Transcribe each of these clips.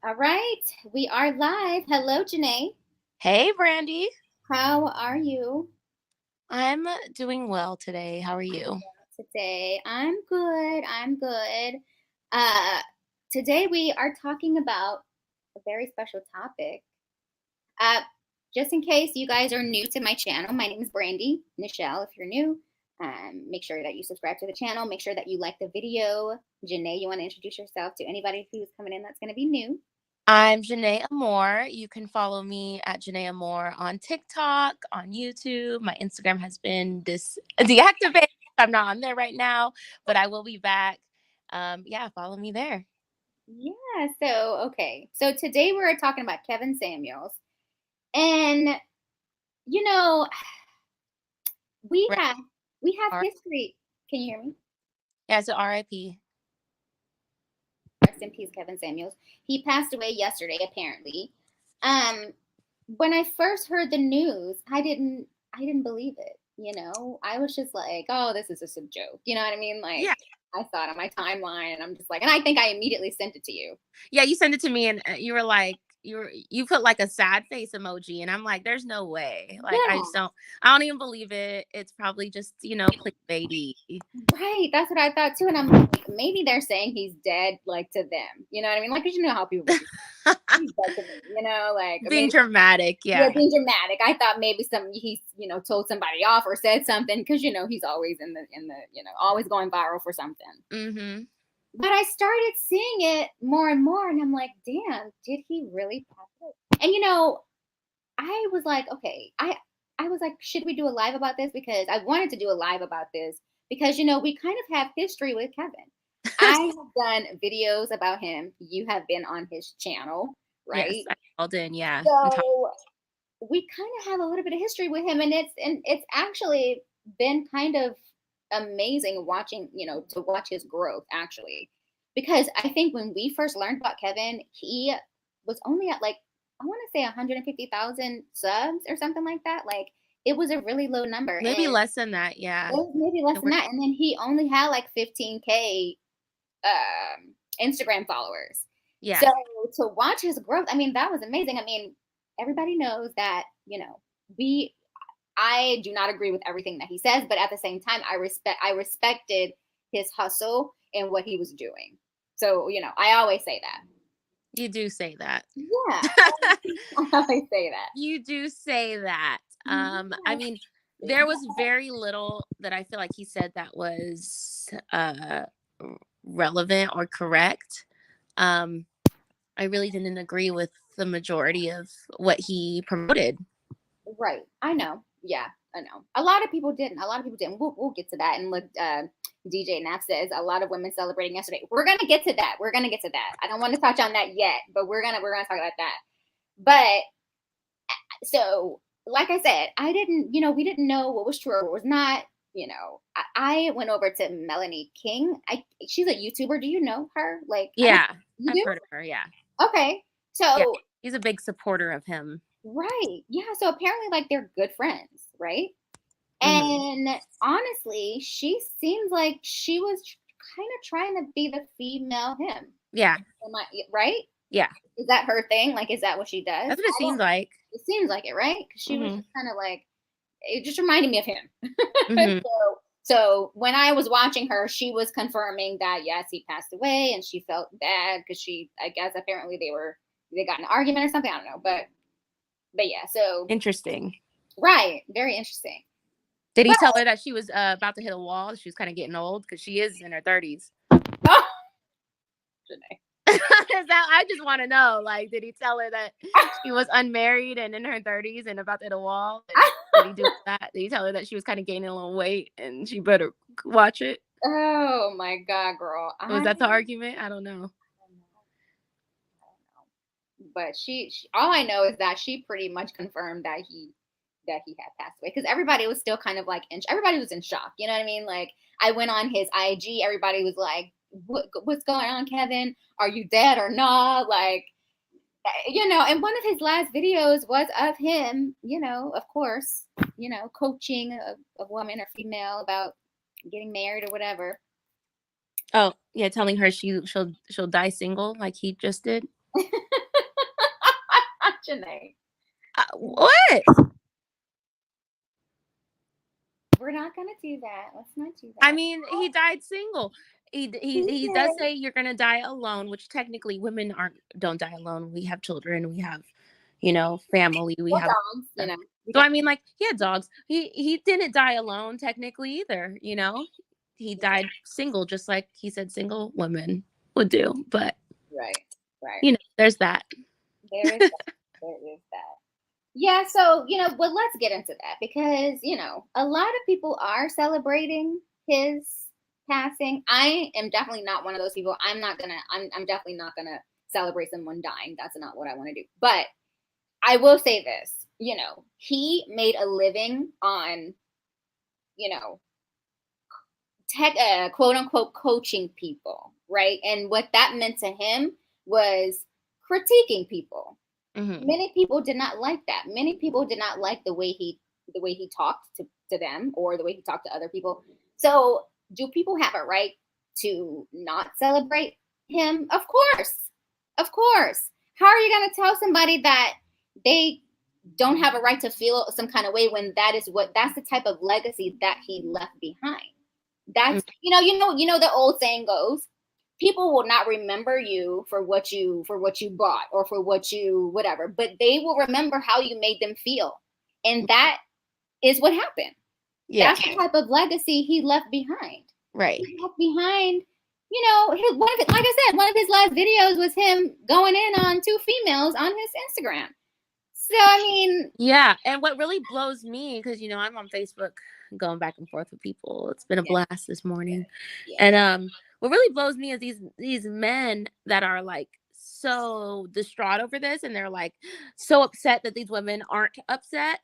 All right, we are live. Hello, Janae. Hey, Brandy. How are you I'm doing well today. How are you? today? I'm good. I'm good. Uh, Today we are talking about a very special topic. Uh, just in case you guys are new to my channel, my name is Brandy Nichelle. If you're new, make sure that you subscribe to the channel. Make sure that you like the video. Janae, you want to introduce yourself to anybody who's coming in that's going to be new? I'm Janae Amore. You can follow me at Janae Amore on TikTok, on YouTube. My Instagram has been deactivated. I'm not on there right now, but I will be back. Yeah, follow me there. Yeah, so okay. So today we're talking about Kevin Samuels. And you know, we Right. have we have R- history. Can you hear me? yeah, so RIP. Rest in peace, Kevin Samuels. He passed away yesterday, apparently. Um, when I first heard the news, I didn't believe it. I was just like, oh, this is just a joke. You know what I mean? Like Yeah. I saw it on my timeline, and I'm just like, and I think I immediately sent it to you. Yeah, you sent it to me and you were like, you put like a sad face emoji, and I'm like, there's no way. Like, Yeah. I don't even believe it. It's probably just, clickbaity. Right, that's what I thought too. And I'm like, maybe they're saying he's dead, like to them. You know what I mean? Like, 'cause you know how people be, he's dead to me. Like Being maybe, dramatic, yeah, yeah. being dramatic. I thought maybe he's told somebody off or said something because he's always in the always going viral for something. Mhm. But I started seeing it more and more, and I'm like, damn, did he really pass away? And I was like, okay, I was like, should we do a live about this? Because I wanted to do a live about this because we kind of have history with Kevin. I have done videos about him. You have been on his channel, Yes, right? I called in, yeah, and talked. So we kind of have a little bit of history with him, and it's actually been kind of amazing watching, to watch his growth actually. Because I think when we first learned about Kevin, he was only at like I want to say 150,000 subs or something like that. Like it was a really low number, and Maybe less than that, it yeah. was maybe less And than that. And then he only had like 15K Instagram followers. So yeah, to watch his growth, I mean, that was amazing. I mean, everybody knows that, we I do not agree with everything that he says, but at the same time, I respected his hustle and what he was doing. So, I always say that. you do say that. Yeah, I always say that. You do say that. I Yeah. mean, there was very little that I feel like he said that was relevant or correct. Um, I really didn't agree with the majority of what he promoted. Right. I know. Yeah, I know. A lot of people didn't. A lot of people didn't. We'll get to that. And look, DJ Nap says a lot of women celebrating yesterday. We're gonna get to that. We're gonna get to that. I don't want to touch on that yet, but we're gonna talk about that. But so, like I said, I didn't. We didn't know what was true or what was not. I went over to Melanie King. She's a YouTuber. Do you know her? Like, I don't. Yeah, You I've do? heard of her. Yeah, Okay. yeah. So, He's a big supporter of him. right. Yeah. So apparently, like, they're good friends, right? Hmm. And honestly, she seems like she was kind of trying to be the female him. Yeah, Am I right? yeah. Is that her thing? Like, is that what she does? That's what it I seems don't. like. It seems like it, right? Because she was Hmm. just kind of like it. Just reminded me of him. Hmm. So when I was watching her, she was confirming that yes, he passed away, and she felt bad because I guess apparently they got in an argument or something. I don't know, but yeah. So Interesting. right, very interesting. Did he But tell her that she was about to hit a wall? She was kind of getting old because she is in her 30s. oh, Janae. I just want to know, like, did he tell her that she was unmarried and in her 30s and about to hit a wall? And did he do that? Did he tell her that she was kind of gaining a little weight and she better watch it? Oh my God, girl. Was that the argument? I don't know. But she all I know is that she pretty much confirmed that he had passed away because everybody was still kind of like everybody was in shock. You know what I mean? Like I went on his IG, everybody was like, what's going on, Kevin? Are you dead or not? Like, and one of his last videos was of him, of course, coaching a woman or female about getting married or whatever. Oh, yeah, telling her she'll die single like he just did. Janae. What? We're not gonna do that. Let's not do I that. mean, he died single. He does say you're gonna die alone, which technically women don't die alone. We have children, we have, family, we Well, have. dogs, we So got I mean, like, he had dogs. He didn't die alone technically either. He died single, just like he said single women would do. But right, right. There's that. There is that. There is that. Yeah, so, but let's get into that because, a lot of people are celebrating his passing. I am definitely not one of those people. I'm definitely not gonna celebrate someone dying. That's not what I want to do. But I will say this, he made a living on, you know, quote unquote coaching people, right? And what that meant to him was critiquing people. Mm-hmm. Many people did not like that. Many people did not like the way he talked to them or the way he talked to other people. So do people have a right to not celebrate him? Of course. Of course. How are you going to tell somebody that they don't have a right to feel some kind of way when that's the type of legacy that he left behind? That's the old saying goes, people will not remember you for what you bought or for what you whatever, but they will remember how you made them feel. And that is what happened. Yeah. That's the type of legacy he left behind. Right. He left behind, like I said, one of his last videos was him going in on 2 females on his Instagram. So, I mean, yeah. And what really blows me, because, I'm on Facebook going back and forth with people. It's been a blast this morning. Yeah. And what really blows me is these men that are like so distraught over this, and they're like so upset that these women aren't upset.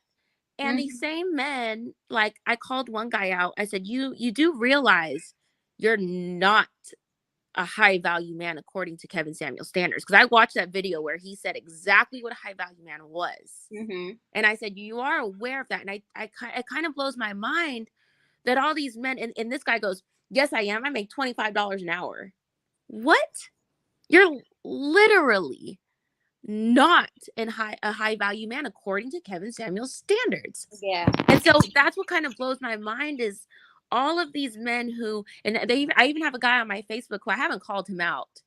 And these same men, like, I called one guy out. I said, you do realize you're not a high value man according to Kevin Samuel standards, because I watched that video where he said exactly what a high value man was. And I said, you are aware of that. And it kind of blows my mind that all these men, and this guy goes, yes, I am. I make $25 an hour. What? You're literally not a high value man according to Kevin Samuel's standards. Yeah. And so that's what kind of blows my mind is all of these men who, and I even have a guy on my Facebook who I haven't called him out,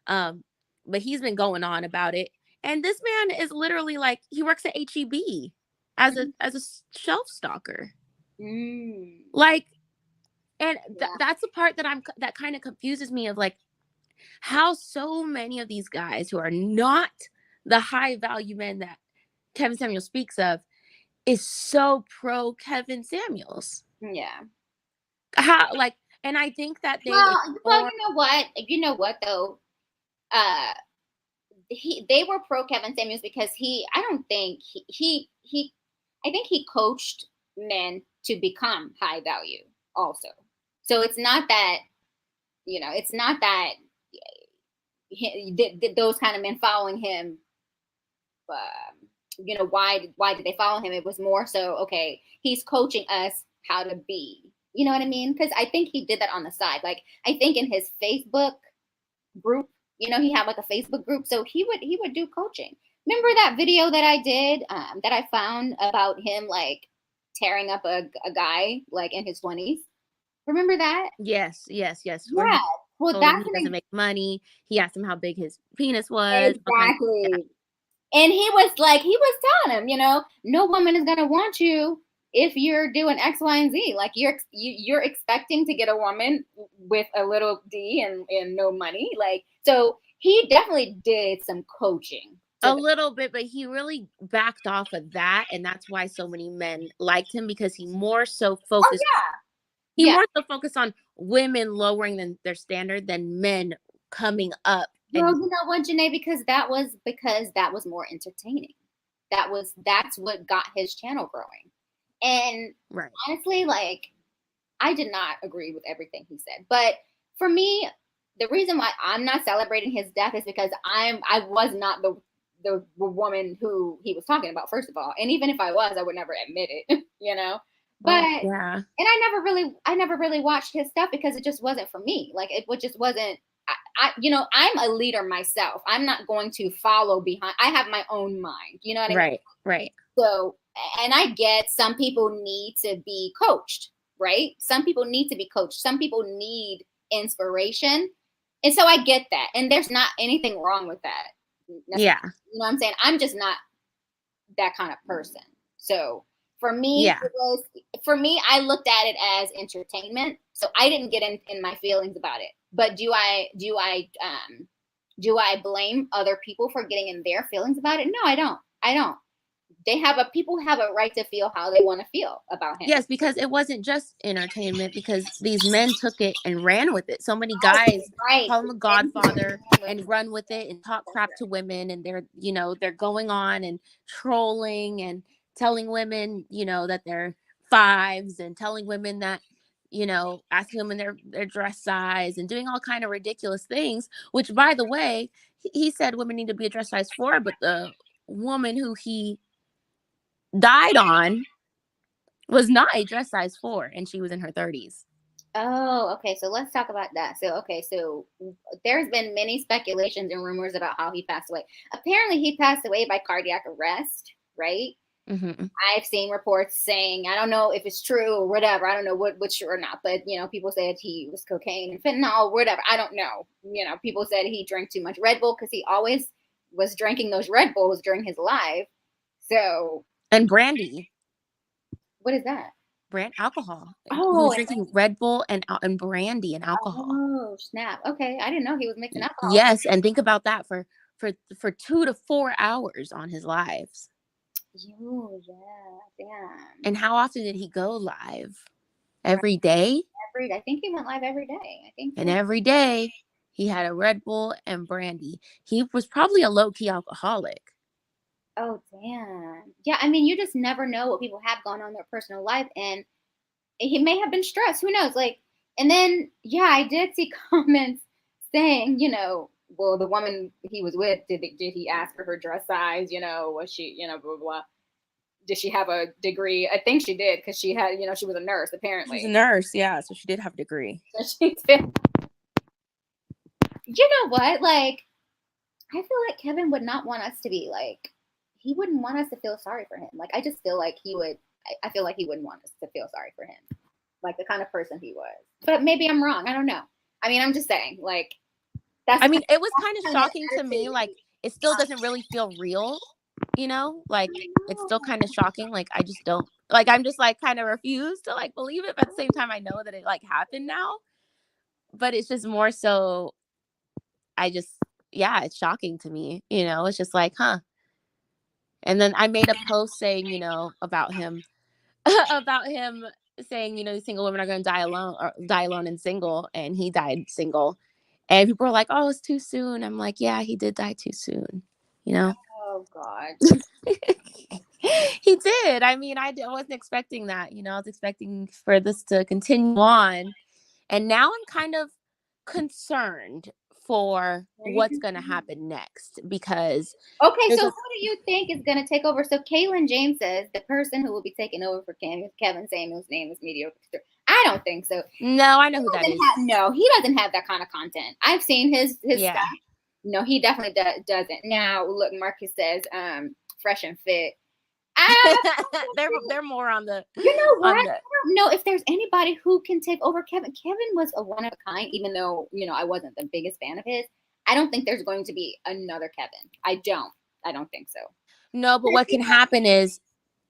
but he's been going on about it. And this man is literally like, he works at HEB as a shelf stalker. Like, and that's the part that kind of confuses me of like how so many of these guys who are not the high value men that Kevin Samuel speaks of is so pro Kevin Samuels. Yeah. How, like, and I think that they well, you know what though, they were pro Kevin Samuels because I think he coached men to become high value also. So it's not that those kind of men following him, why did they follow him? It was more so, okay, he's coaching us how to be, you know what I mean? Because I think he did that on the side. Like, I think in his Facebook group, he had like a Facebook group, so he would do coaching. Remember that video that I did, that I found about him like tearing up a guy like in his 20s? Remember that? Yes. Yeah. Well, he doesn't make money. He asked him how big his penis was. Exactly. And he was telling him, no woman is gonna want you if you're doing X, Y, and Z. Like you're expecting to get a woman with a little D and no money. Like, so he definitely did some coaching. A little bit, but he really backed off of that, and that's why so many men liked him, because he more so focused. Oh, yeah. He more so focused on women lowering their standard than men coming up. Well, you know what, Janae? Because that was more entertaining. That's what got his channel growing. And honestly, like, I did not agree with everything he said. But for me, the reason why I'm not celebrating his death is because I was not the woman who he was talking about, first of all. And even if I was, I would never admit it, But and I never really watched his stuff because it just wasn't for me. Like, it just wasn't I'm a leader myself. I'm not going to follow behind. I have my own mind. You know what I mean? Right. So, and I get some people need to be coached, right? Some people need to be coached. Some people need inspiration. And so I get that. And there's not anything wrong with that. Yeah. You know what I'm saying? I'm just not that kind of person. So for me, Yeah. I looked at it as entertainment. So I didn't get in my feelings about it. But do I blame other people for getting in their feelings about it? No, I don't. People have a right to feel how they want to feel about him. Yes, because it wasn't just entertainment, because these men took it and ran with it. So many guys call him a godfather and run with it and talk crap to women, and they're going on and trolling and telling women, that they're fives, and telling women that, asking women their dress size and doing all kind of ridiculous things, which, by the way, he said women need to be a dress size 4, but the woman who he died on was not a dress size 4, and she was in her 30s. Oh, okay. So let's talk about that. So there's been many speculations and rumors about how he passed away. Apparently, he passed away by cardiac arrest, right? Mm-hmm. I've seen reports saying, I don't know if it's true or whatever. I don't know what's true or not, but people said he was cocaine and fentanyl, whatever. I don't know. People said he drank too much Red Bull because he always was drinking those Red Bulls during his life. So. And brandy. What is that? Alcohol. Oh, he was drinking Red Bull and brandy and alcohol. Oh, snap. Okay, I didn't know he was mixing alcohol. Yes, and think about that for 2 to 4 hours on his lives. Oh, yeah, damn. And how often did he go live? Every day? I think he went live every day. I think. And every day he had a Red Bull and brandy. He was probably a low-key alcoholic. Oh, damn. Yeah, I mean, you just never know what people have going on in their personal life, and he may have been stressed. Who knows? And then, yeah, I did see comments saying, well, the woman he was with, did he ask for her dress size? Was she, blah, blah, blah. Did she have a degree? I think she did, because she had, she was a nurse, apparently. She's a nurse, yeah, so she did have a degree. So she did. You know what? I feel like Kevin would not want us to be he wouldn't want us to feel sorry for him. I just feel like he would. I feel like he wouldn't want us to feel sorry for him, the kind of person he was. But maybe I'm wrong. I don't know. I mean, I'm just saying, that's. I mean, it was kind of shocking to me. It still doesn't really feel real, it's still kind of shocking. I just don't I'm just kind of refuse to believe it. But at the same time, I know that it happened now. But it's just more so. It's shocking to me. It's just huh. And then I made a post saying, about him, saying, single women are going to die alone and single. And he died single. And people were like, oh, it's too soon. I'm like, yeah, he did die too soon. Oh, God. He did. I mean, I wasn't expecting that. I was expecting for this to continue on. And now I'm kind of concerned for what's going to happen next, because okay, so who do you think is going to take over? So Kaylin James says the person who will be taking over for Kevin Samuel's name is mediocre. I don't think so. No, I know who that is. No, he doesn't have that kind of content. I've seen his stuff. No, he definitely doesn't. Now, look, Marcus says fresh and fit. They're more on the. You know what? I don't know if there's anybody who can take over Kevin. Kevin was a one of a kind, even though I wasn't the biggest fan of his. I don't think there's going to be another Kevin. I don't think so. No, but what can happen is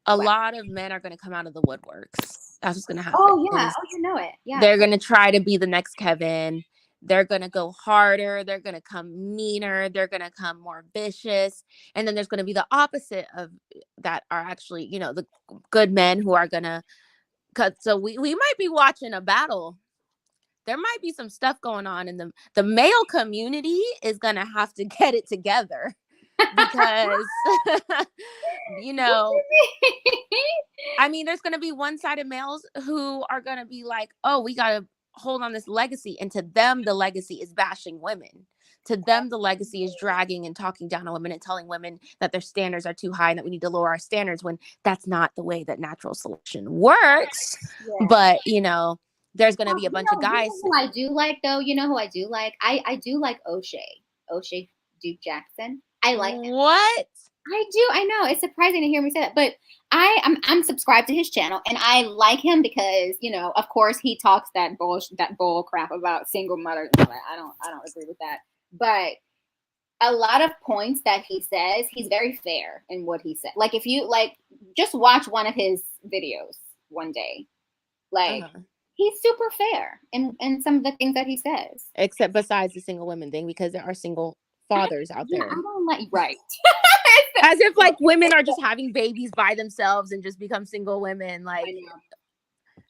a lot of men are going to come out of the woodworks. That's what's going to happen. Oh yeah, you know it. Yeah, they're going to try to be the next Kevin. They're going to go harder. They're going to come meaner. They're going to come more vicious. And then there's going to be the opposite of that are actually, the good men who are going to cut. So we might be watching a battle. There might be some stuff going on, and the male community is going to have to get it together, because, I mean, there's going to be one-sided males who are going to be like, oh, we got to hold on this legacy. And to them, the legacy is bashing women. To them, the legacy is dragging and talking down on women and telling women that their standards are too high and that we need to lower our standards, when that's not the way that natural selection works. Yeah. But, there's going to be a bunch of You guys. know who I do like though? You know who I do like? I do like O'Shea Duke Jackson. I like him. What? I do. I know it's surprising to hear me say that, but I'm subscribed to his channel and I like him because of course he talks that bull crap about single mothers. I don't agree with that, but a lot of points that he says, he's very fair in what he said. Like if you just watch one of his videos one day, he's super fair in some of the things that he says. Except besides the single women thing, because there are single fathers out there. I don't like right. As if women are just having babies by themselves and just become single women,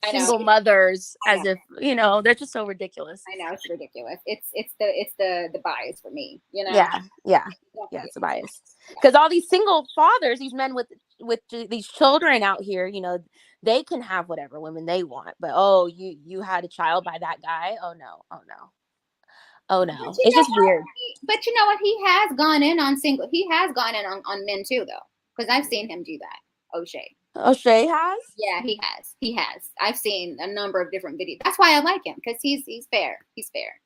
single mothers, as if they're just so ridiculous. I know, it's ridiculous. It's the bias for me, Yeah, it's a bias because all these single fathers, these men with these children out here, they can have whatever women they want, but you had a child by that guy. Oh no. It's just weird. But you know what? He has gone in on men too, though, because I've seen him do that. O'Shea has? Yeah, he has. I've seen a number of different videos. That's why I like him, because he's fair. He's fair.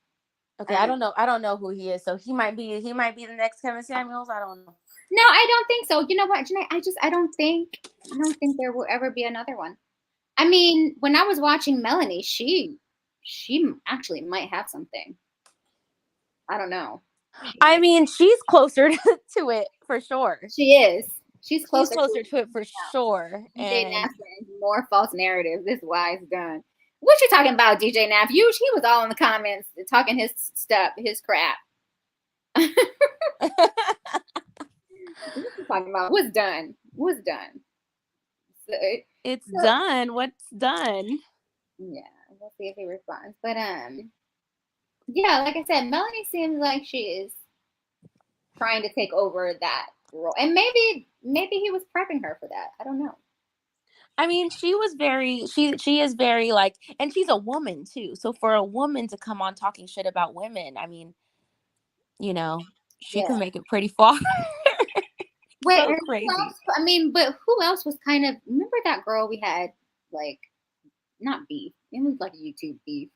Okay, I don't know who he is, so he might be the next Kevin Samuels. I don't know. No, I don't think so. You know what, Janae? I don't think there will ever be another one. I mean, when I was watching Melanie, she actually might have something. I don't know. I mean, she's closer to it for sure. She is. She's closer to it for sure. DJ Naff more false narratives. This is why it's done. What you talking about, DJ Naff? He was all in the comments talking his stuff, his crap. What you talking about? What's done? So, it's done. What's done? Yeah, we'll see if he responds. But yeah, like I said, Melanie seems like she is trying to take over that role, and maybe he was prepping her for that. I don't know. I mean, she is very and she's a woman too. So for a woman to come on talking shit about women, I mean, she can make it pretty far. Wait, so crazy. I mean, but who else was kind of, remember that girl we had, not beef. It was like YouTube beef.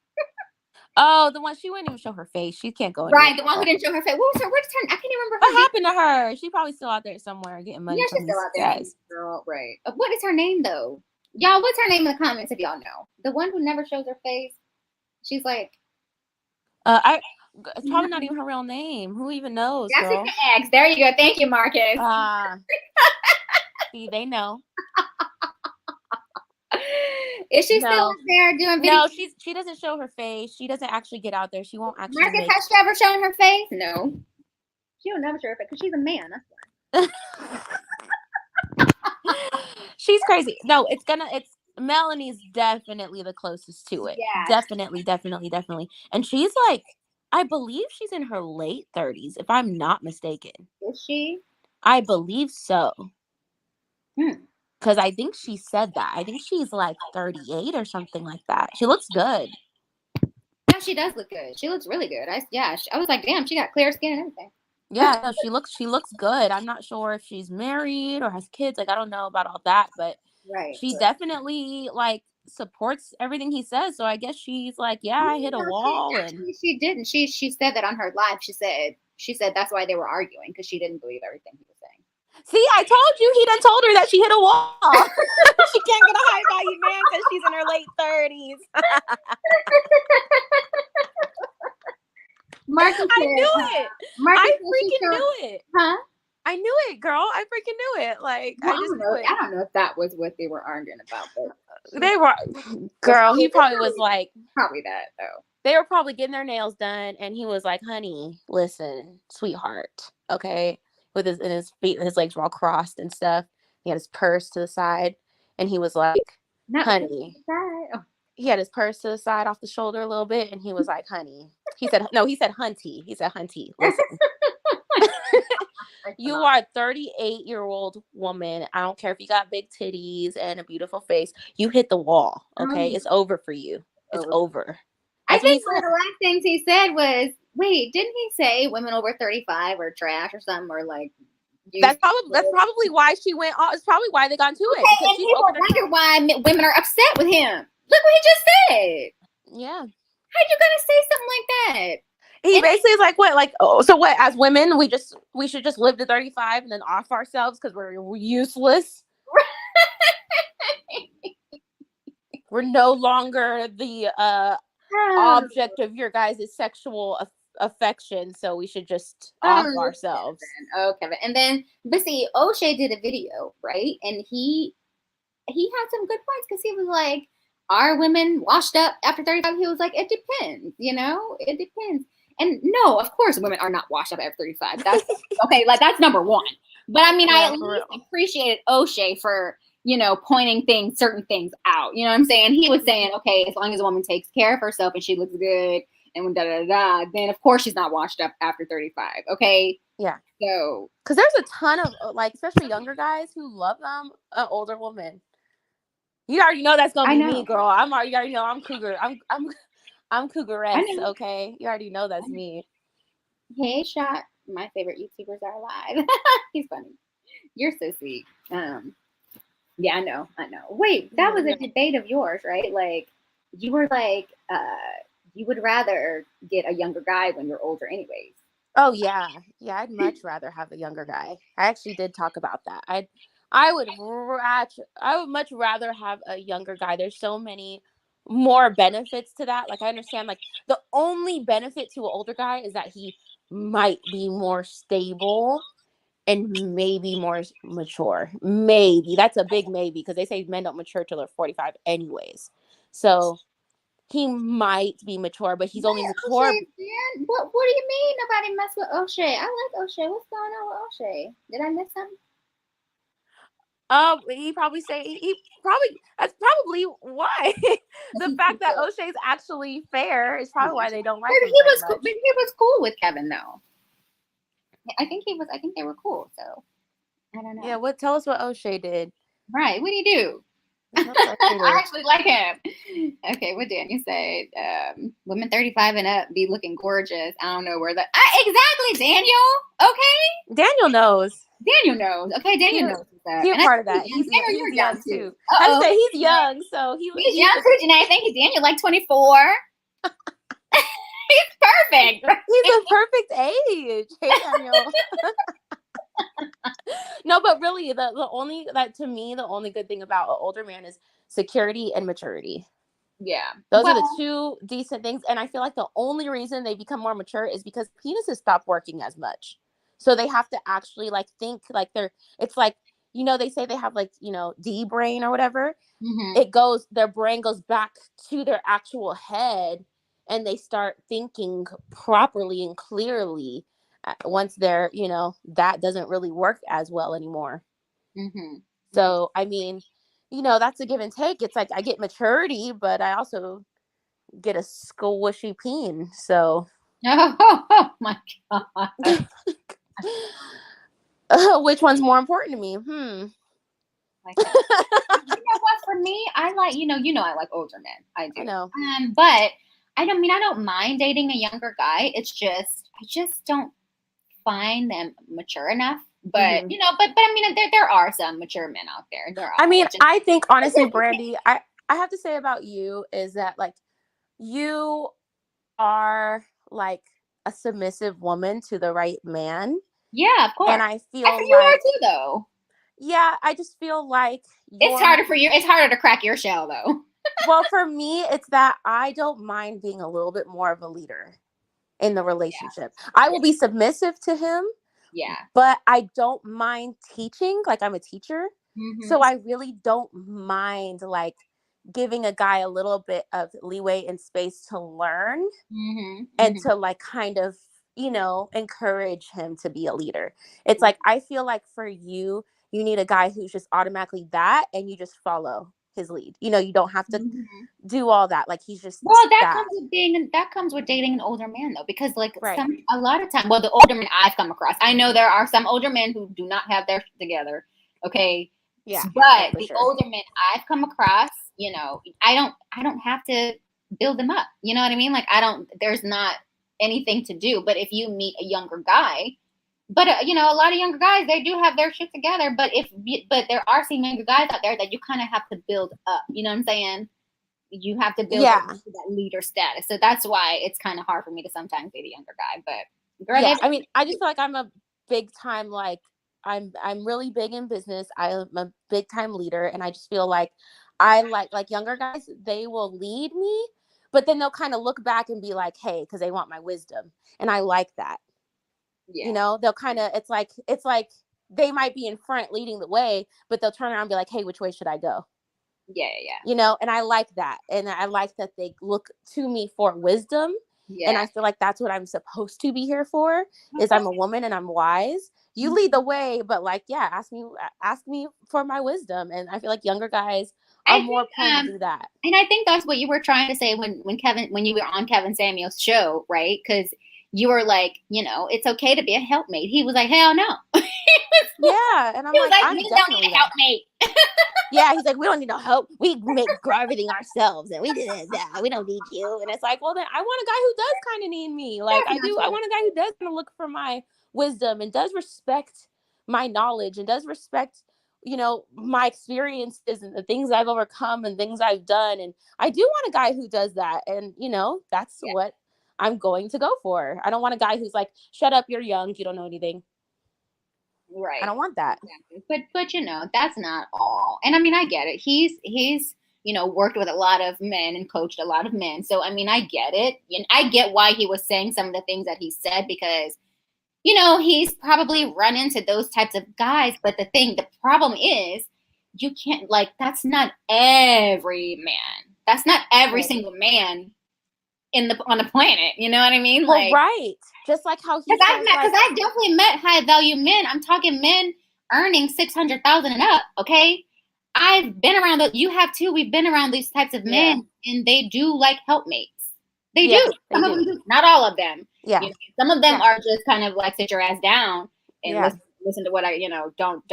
Oh, the one, she wouldn't even show her face. She can't go right, the one who didn't show her face. What was her? What's her? I can't even remember. What happened to her? She's probably still out there somewhere getting money. Yeah, she's still out there. Girl, right. What is her name though? Y'all, what's her name in the comments if y'all know? The one who never shows her face. She's like. It's probably not even her real name. Who even knows? Jessica X. There you go. Thank you, Marcus. See, they know. Is she still out there doing videos? No, she doesn't show her face. She doesn't actually get out there. She won't actually. Marcus, has she ever shown her face? No. She'll never show her face because she's a man. That's why. She's crazy. No, it's Melanie's definitely the closest to it. Yeah. Definitely. And she's I believe she's in her late 30s, if I'm not mistaken. Is she? I believe so. Because I think she said that. I think she's 38 or something like that. She looks good. Yeah, she does look good. She looks really good. I was like, damn, she got clear skin and everything. Yeah, no, she looks good. I'm not sure if she's married or has kids. I don't know about all that, but she definitely supports everything he says. So I guess she's yeah, I hit a wall. And she didn't. She said that on her live. She said that's why they were arguing, because she didn't believe everything he was saying. See, I told you, he done told her that she hit a wall. She can't get a high value man because she's in her late 30s. Marcus, I knew it. I freaking knew it. Huh? I knew it, girl. I freaking knew it. I just knew it. I don't know if that was what they were arguing about, but they were. Girl, he probably was probably that though. They were probably getting their nails done, and he was like, "Honey, listen, sweetheart, okay." With his feet, his legs were all crossed and stuff. He had his purse to the side, and he was like, "Honey." He had his purse to the side off the shoulder a little bit, and he was like, "Honey." He said, "No." He said, "Hunty." He said, "Hunty, listen." You are a 38-year-old woman. I don't care if you got big titties and a beautiful face. You hit the wall, okay? It's over for you. It's over. I think one of the last things he said was, wait, didn't he say women over 35 are trash or something, or that's probably why she went off. It's probably why they got into it. And people wonder why women are upset with him. Look what he just said. Yeah. How you gonna say something like that? He And basically is like, what, like, oh, so what? As women, we should just live to 35 and then off ourselves because we're useless. We're no longer the object of your guys' sexual affection, so we should just off oh, ourselves. Kevin. Oh, Kevin. And then, but see, O'Shea did a video, right? And he had some good points because he was like, "Are women washed up after 35?" He was like, "It depends, it depends." And no, of course, women are not washed up after 35. That's okay. Like that's number one. But I mean, I Yeah, at for least real. appreciated O'Shea for pointing certain things out. You know what I'm saying? He was saying, okay, as long as a woman takes care of herself and she looks good and when da da da, then of course she's not washed up after 35. Okay, Yeah. so Because there's a ton of, like, especially younger guys who love an older woman. You already know that's gonna I be know, me, girl. You already know I'm cougar. I'm I cougaress. know. Okay, you already know I that's know. me. Hey, Shot, my favorite YouTubers are alive. He's funny. You're so sweet. Yeah, I know, I know. Wait, that was a debate of yours, right? Like, you were like, you would rather get a younger guy when you're older, anyways. Oh yeah, yeah. I'd much rather have a younger guy. I actually did talk about that. I would much rather have a younger guy. There's so many more benefits to that. Like I understand, like the only benefit to an older guy is that he might be more stable and maybe more mature. Maybe that's a big maybe because they say men don't mature till they're 45 anyways. So he might be mature, but he's only Wait, mature. O'Shea, man. What do you mean nobody mess with O'Shea? I like O'Shea. What's going on with O'Shea? Did I miss something? He probably say he probably that's probably why the He's too fact that good. O'Shea's actually fair is probably why they don't But like him he very was cool. But much. he was cool with Kevin though. I think he was. I think they were cool. So I don't Yeah, know. what? Tell us what O'Shea did. Right? What do you do? Tell us what O'Shea I did. actually like him. Okay, what Daniel said? Women 35 and up be looking gorgeous. I don't know where that. Exactly, Daniel. Okay, Daniel knows. Daniel knows. Okay, He Daniel knows that. he a And I part of think that. Daniel, He's you're young young too. too. Uh I just oh, say he's young, so he's he's young too, Janae. I think Daniel like 24. He's perfect. he's a perfect age. Hey Daniel. No, but really, the only that to me the only good thing about an older man is security and maturity. Yeah. Those are the Well. two decent things. And I feel like the only reason they become more mature is because penises stop working as much. So they have to actually like think like it's like, they say they have like, D brain or whatever. Mm-hmm. Their brain goes back to their actual head and they start thinking properly and clearly once that doesn't really work as well anymore. Mm-hmm. So, I mean, that's a give and take. It's like I get maturity, but I also get a squishy peen. So, Oh my god. which one's more important to me? My god. You know what? For me, I like I like older men. I I do. know. But I don't mind dating a younger guy. It's just I just don't find them mature enough. But Hmm. but I mean, there are some mature men out there. There I are. mean, It's just I think honestly, Brandy, I have to say about you is that like you are like a submissive woman to the right man. yeah, of And course. I I feel think you are like, too, though. yeah, I just feel like It's you're, harder for you. It's harder to crack your shell, though. well, for me, it's that I don't mind being a little bit more of a leader in the relationship. I Yeah. will be submissive to him, Yeah. but I don't mind teaching. Like I'm a teacher. So Mhm. I really don't mind like giving a guy a little bit of leeway and space to learn Mhm. and Mhm. to like kind of encourage him to be a leader. It's like I feel like for you need a guy who's just automatically that and you just follow his lead. You don't have to Mhm. do all that, like he's just Well, that. that comes with dating an older man though, because like Right. a lot of time, well, the older men I've come across, I know there are some older men who do not have their shit together, okay, Yeah, but for the sure. older men I've come across, I don't have to build them up. You know what I mean? Like I don't. There's not anything to do. But if you meet a younger guy, but a lot of younger guys they do have their shit together. But there are some younger guys out there that you kind of have to build up. You know what I'm saying? you have to build up to that leader status. So that's why it's kind of hard for me to sometimes date a younger guy. But girl, yeah. I mean, I just feel like I'm a big time, like I'm really big in business. I'm a big time leader, and I just feel like I like younger guys. They will lead me, but then they'll kind of look back and be like, hey, because they want my wisdom, and I like that. yeah, You know, they'll kind of it's like they might be in front leading the way, but they'll turn around and be like, hey, which way should I go? yeah, yeah, You know, and I like that. And I like that they look to me for wisdom. And yeah. I feel like that's what I'm supposed to be here for, is Okay. I'm a woman and I'm wise. You lead the way, but like, yeah, ask me for my wisdom. And I feel like younger guys I are think, more prone to do that. and I think that's what you were trying to say when you were on Kevin Samuel's show, right? Because you were like, it's okay to be a helpmate. He was like, hell no. Yeah. And I'm He was like, like, I'm men don't need definitely a that. helpmate. Yeah, he's like, we don't need no help. We grow everything ourselves, and we did that. We don't need you. And it's like, well, then I want a guy who does kind of need me. Like That's I not do. I true. want a guy who does kind of look for my wisdom and does respect my knowledge and does respect, my experiences and the things I've overcome and things I've done. And I do want a guy who does that. And that's Yeah, what I'm going to go for. I don't want a guy who's like, shut up, you're young, you don't know anything. I right. don't want that. Exactly. But that's not all. And I mean, I get it. He's worked with a lot of men and coached a lot of men. So I mean, I get it. And I get why he was saying some of the things that he said because he's probably run into those types of guys. But the problem is you can't that's not every man. That's not every Right. single man on the planet. You know what I mean? Well, Like, right. Just like how he says, because like, I've definitely met high value men. I'm talking men earning 600,000 and up. Okay, I've been around those. You have too. We've been around these types of yeah, men, and they do like helpmates. They yeah, do. they Some of them do. do. Not all of them. Yeah, Some of them yeah, are just kind of like sit your ass down and yeah. listen to what I don't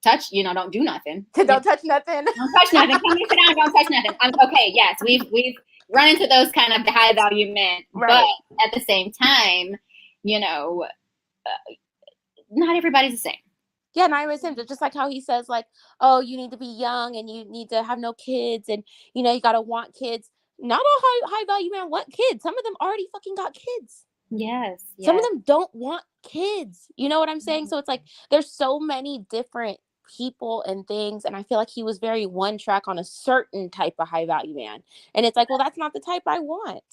touch. Don't do nothing. Don't touch nothing. Don't touch nothing. Come here, sit down. Don't touch nothing. Okay. Yes, we've run into those kind of high value men, but Right. at the same time, you know, not everybody's the same. Yeah, and I was him just like how he says, like, oh, you need to be young and you need to have no kids, and you gotta want kids. Not all high value men want kids. Some of them already fucking got kids. Yes, Some of yes. them don't want kids. You know what I'm saying? So it's like there's so many different people and things, and I feel like he was very one track on a certain type of high value man. And it's like, well, that's not the type I want.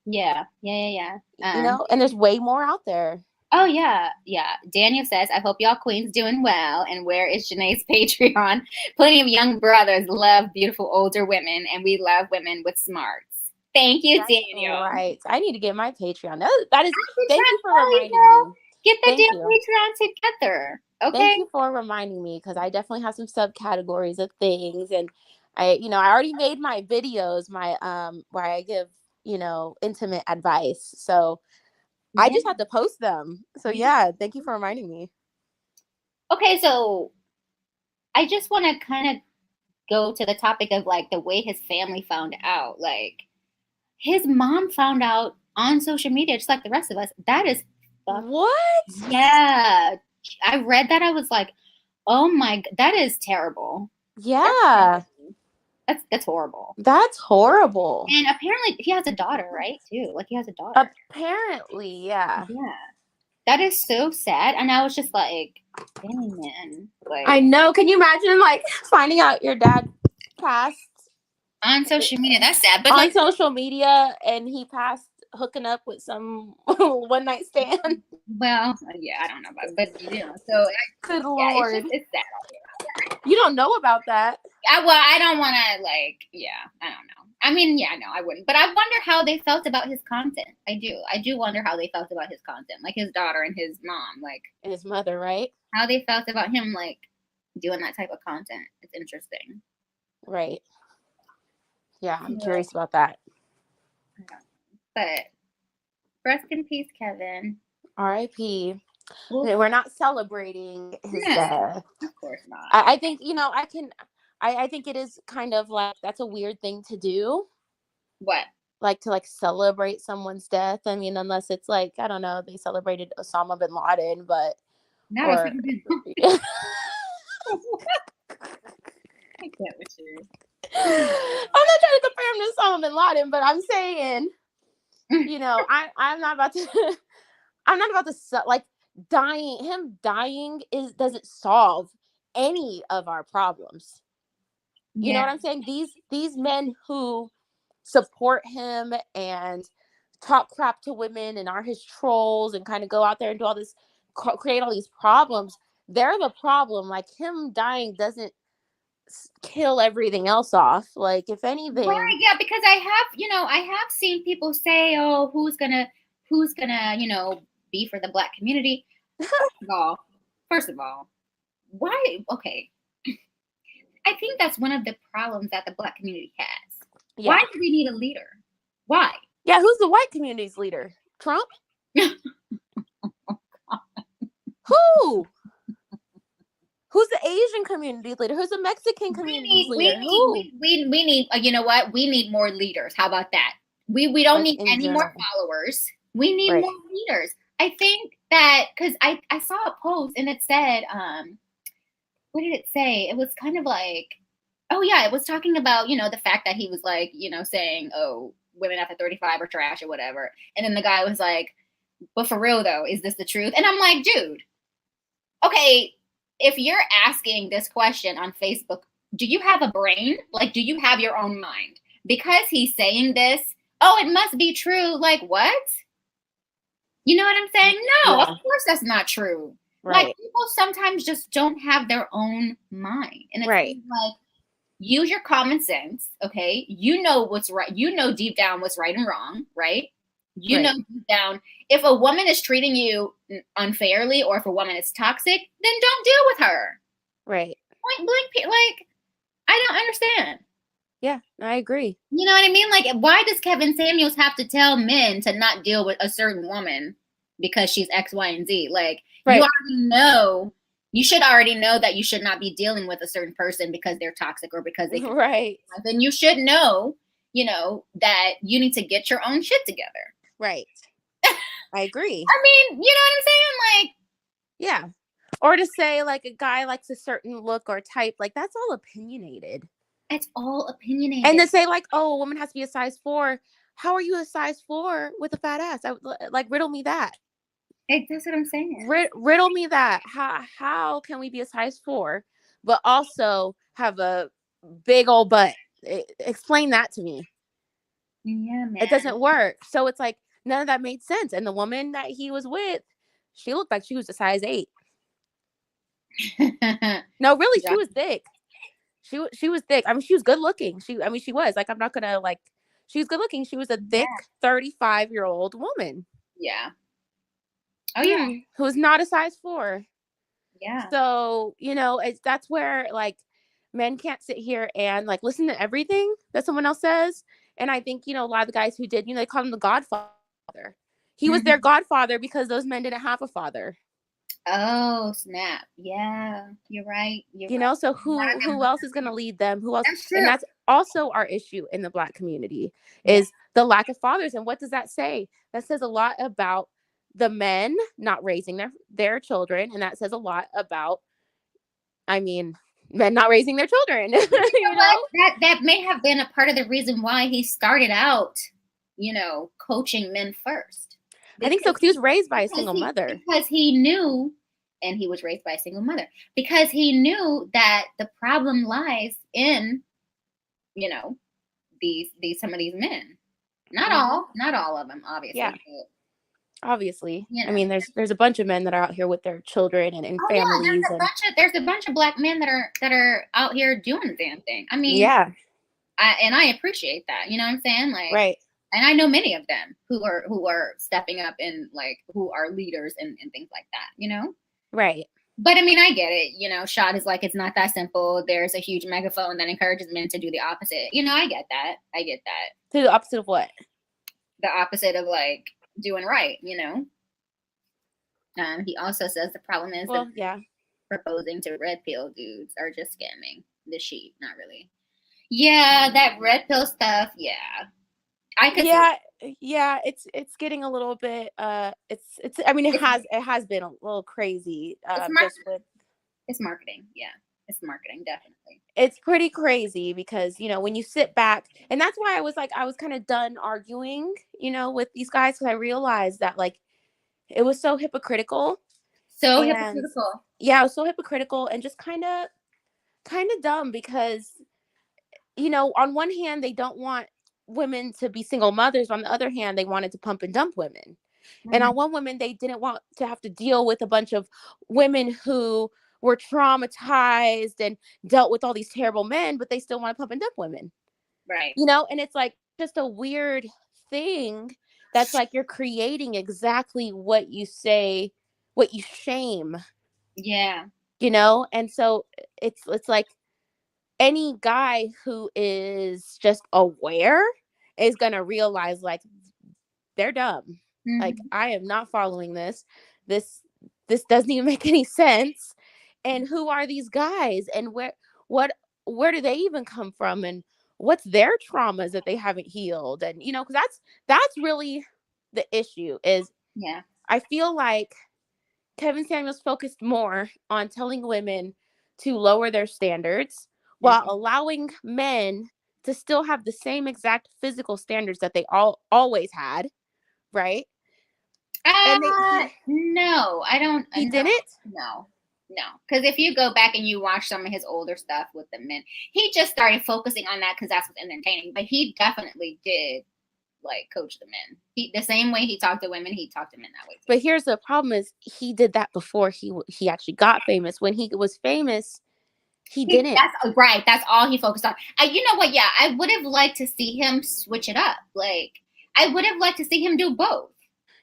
Yeah, yeah, yeah, yeah. And there's way more out there. Oh yeah, yeah. Daniel says, "I hope y'all queens doing well." And where is Janae's Patreon? Plenty of young brothers love beautiful older women, and we love women with smarts. Thank you, That's Daniel. right. I need to get my Patreon. That is. I'm Thank trying you to for tell you, reminding girl. me. Get the Thank damn you. Patreon together, Thank okay? you for reminding me, because I definitely have some subcategories of things, and I already made my videos, my where I give intimate advice. So I Yeah. just have to post them. So yeah, thank you for reminding me. Okay, so I just want to kind of go to the topic of like the way his family found out. Like his mom found out on social media, just like the rest of us. That is fuck. What? Yeah. I read that. I was like, oh my, that is terrible. Yeah, That's horrible. that's horrible. And apparently he has a daughter, right? Too. Like he has a daughter. Apparently, yeah. Yeah. That is so sad. And I was just like, dang man. Like I know. Can you imagine like finding out your dad passed on social media, that's sad. But on like social media and he passed hooking up with some one night stand? well, yeah, I don't know about it, but so Good yeah, Lord. it's sad. You don't know about that. I don't want to I don't know. I mean, yeah, no, I wouldn't. But I wonder how they felt about his content. I do wonder how they felt about his content, like his daughter and his mom, like And his mother, right? how they felt about him, like doing that type of content. It's interesting. Right. Yeah, I'm Yeah. curious about that. But rest in peace, Kevin. R.I.P. Well, We're not celebrating his death. of course not. I think, I think it is kind of like, that's a weird thing to do. What? Like to like celebrate someone's death. I mean, unless it's like, I don't know, they celebrated Osama bin Laden, but No, or I can't with you. I'm not trying to compare him to Osama bin Laden, but I'm saying, I'm not about to. I'm not about to like dying. Him dying doesn't solve any of our problems. You know Yeah. what I'm saying? These men who support him and talk crap to women and are his trolls and kind of go out there and do all this, create all these problems. They're the problem. Like, him dying doesn't kill everything else off. Like, if anything, Right, yeah, because I have seen people say, "Oh, who's gonna, be for the Black community?" First of all, why? Okay, I think that's one of the problems that the Black community has. Why yeah, do we need a leader? Why? yeah. Who's the white community's leader? Trump? Who? Who's the Asian community leader? Who's the Mexican community's leader? Who? We need. You know what? We need more leaders. How about that? We don't Like, need in any more general, followers. We need right? more leaders. I think that because I saw a post and it said, what did it say? It was kind of like, oh yeah, it was talking about, the fact that he was like, saying, oh, women after 35 are trash or whatever. And then the guy was like, but for real though, is this the truth? And I'm like, dude, okay, if you're asking this question on Facebook, do you have a brain? Like, do you have your own mind? Because he's saying this, oh, it must be true. Like, what? You know what I'm saying? No, of Yeah, course that's not true. Like, right, people sometimes just don't have their own mind. And it's right. like, use your common sense, okay? You know what's right. You know deep down what's right and wrong, right? You know Right. deep down, if a woman is treating you unfairly or if a woman is toxic, then don't deal with her. Right. Point blank, like, I don't understand. Yeah, I agree. You know what I mean? Like, why does Kevin Samuels have to tell men to not deal with a certain woman because she's X, Y, and Z? Like, you Right. already know, you should already know that you should not be dealing with a certain person because they're toxic or because they can. Right. Then you should know, that you need to get your own shit together. Right. I agree. I mean, you know what I'm saying? Like, Yeah. Or to say, like, a guy likes a certain look or type, like, that's all opinionated. it's all opinionated. And to say, like, oh, a woman has to be a size 4. How are you a size 4 with a fat ass? Like, riddle me that. That's what I'm saying. Riddle me that. How can we be a size 4 but also have a big old butt? Explain that to me. Yeah, It man. doesn't work. So it's like, none of that made sense. And the woman that he was with, she looked like she was a size 8. No, really, she was thick. She was thick. I mean, she was good looking. She was like, I'm not gonna like. She was good looking. She was a thick 35-year-old woman. Yeah. Oh yeah. Who's not a size 4. Yeah. So that's where, like, men can't sit here and, like, listen to everything that someone else says. And I think a lot of the guys who did, they called him the Godfather. He was their godfather because those men didn't have a father. Oh snap! Yeah, you're right. You're right. So who else is going to lead them? Who else? That's true. And that's also our issue in the Black community, is the lack of fathers. And what does that say? That says a lot about the men not raising their children, and that says a lot about, men not raising their children. That may have been a part of the reason why he started out, coaching men first. I think so, because he was raised by a single mother. Because he knew, and he was raised by a single mother, because he knew that the problem lies in, some of these men. Not all of them, obviously. Yeah. But, obviously. There's a bunch of men that are out here with their children and families. Yeah, there's a bunch of Black men that are out here doing the damn thing. I mean, yeah. I appreciate that. You know what I'm saying? Like, right. And I know many of them who are stepping up and, like, who are leaders and things like that, Right. But I mean, I get it. Shot is like, it's not that simple. There's a huge megaphone that encourages men to do the opposite. I get that. To the opposite of what? The opposite of, like, doing right, He also says the problem is proposing to red pill dudes are just scamming the sheep. Not really. Yeah, that red pill stuff. Yeah. Yeah, it's getting a little bit it has been a little crazy. It's marketing. Yeah. It's marketing, definitely. It's pretty crazy because, when you sit back, and that's why I was kind of done arguing, with these guys, because I realized that, like, it was so hypocritical. So And hypocritical. yeah, it was so hypocritical and just kind of dumb because, on one hand, they don't want women to be single mothers. On the other hand, they wanted to pump and dump women. And Mhm. on one woman, they didn't want to have to deal with a bunch of women who were traumatized and dealt with all these terrible men, but they still want to pump and dump women, Right. and it's like just a weird thing that's like you're creating exactly what you say, what you shame, Yeah. and so it's like any guy who is just aware is going to realize, like, they're dumb. Like, Hmm. I am not following this. This this doesn't even make any sense. And who are these guys? And what where do they even come from? And what's their traumas that they haven't healed? And because that's really the issue. Is Yeah. I feel like Kevin Samuels focused more on telling women to lower their standards while Mhm. allowing men to still have the same exact physical standards that they always had, right? And No, I don't. he No, didn't. no, no. Because if you go back and you watch some of his older stuff with the men, he just started focusing on that because that's what's entertaining. But he definitely did like coach the men. He the same way he talked to women, he talked to men that way too. But here's the problem: is he did that before he actually got famous. When he was famous, he didn't. That's right. That's all he focused on. You know what? Yeah, I would have liked to see him switch it up. Like I would have liked to see him do both.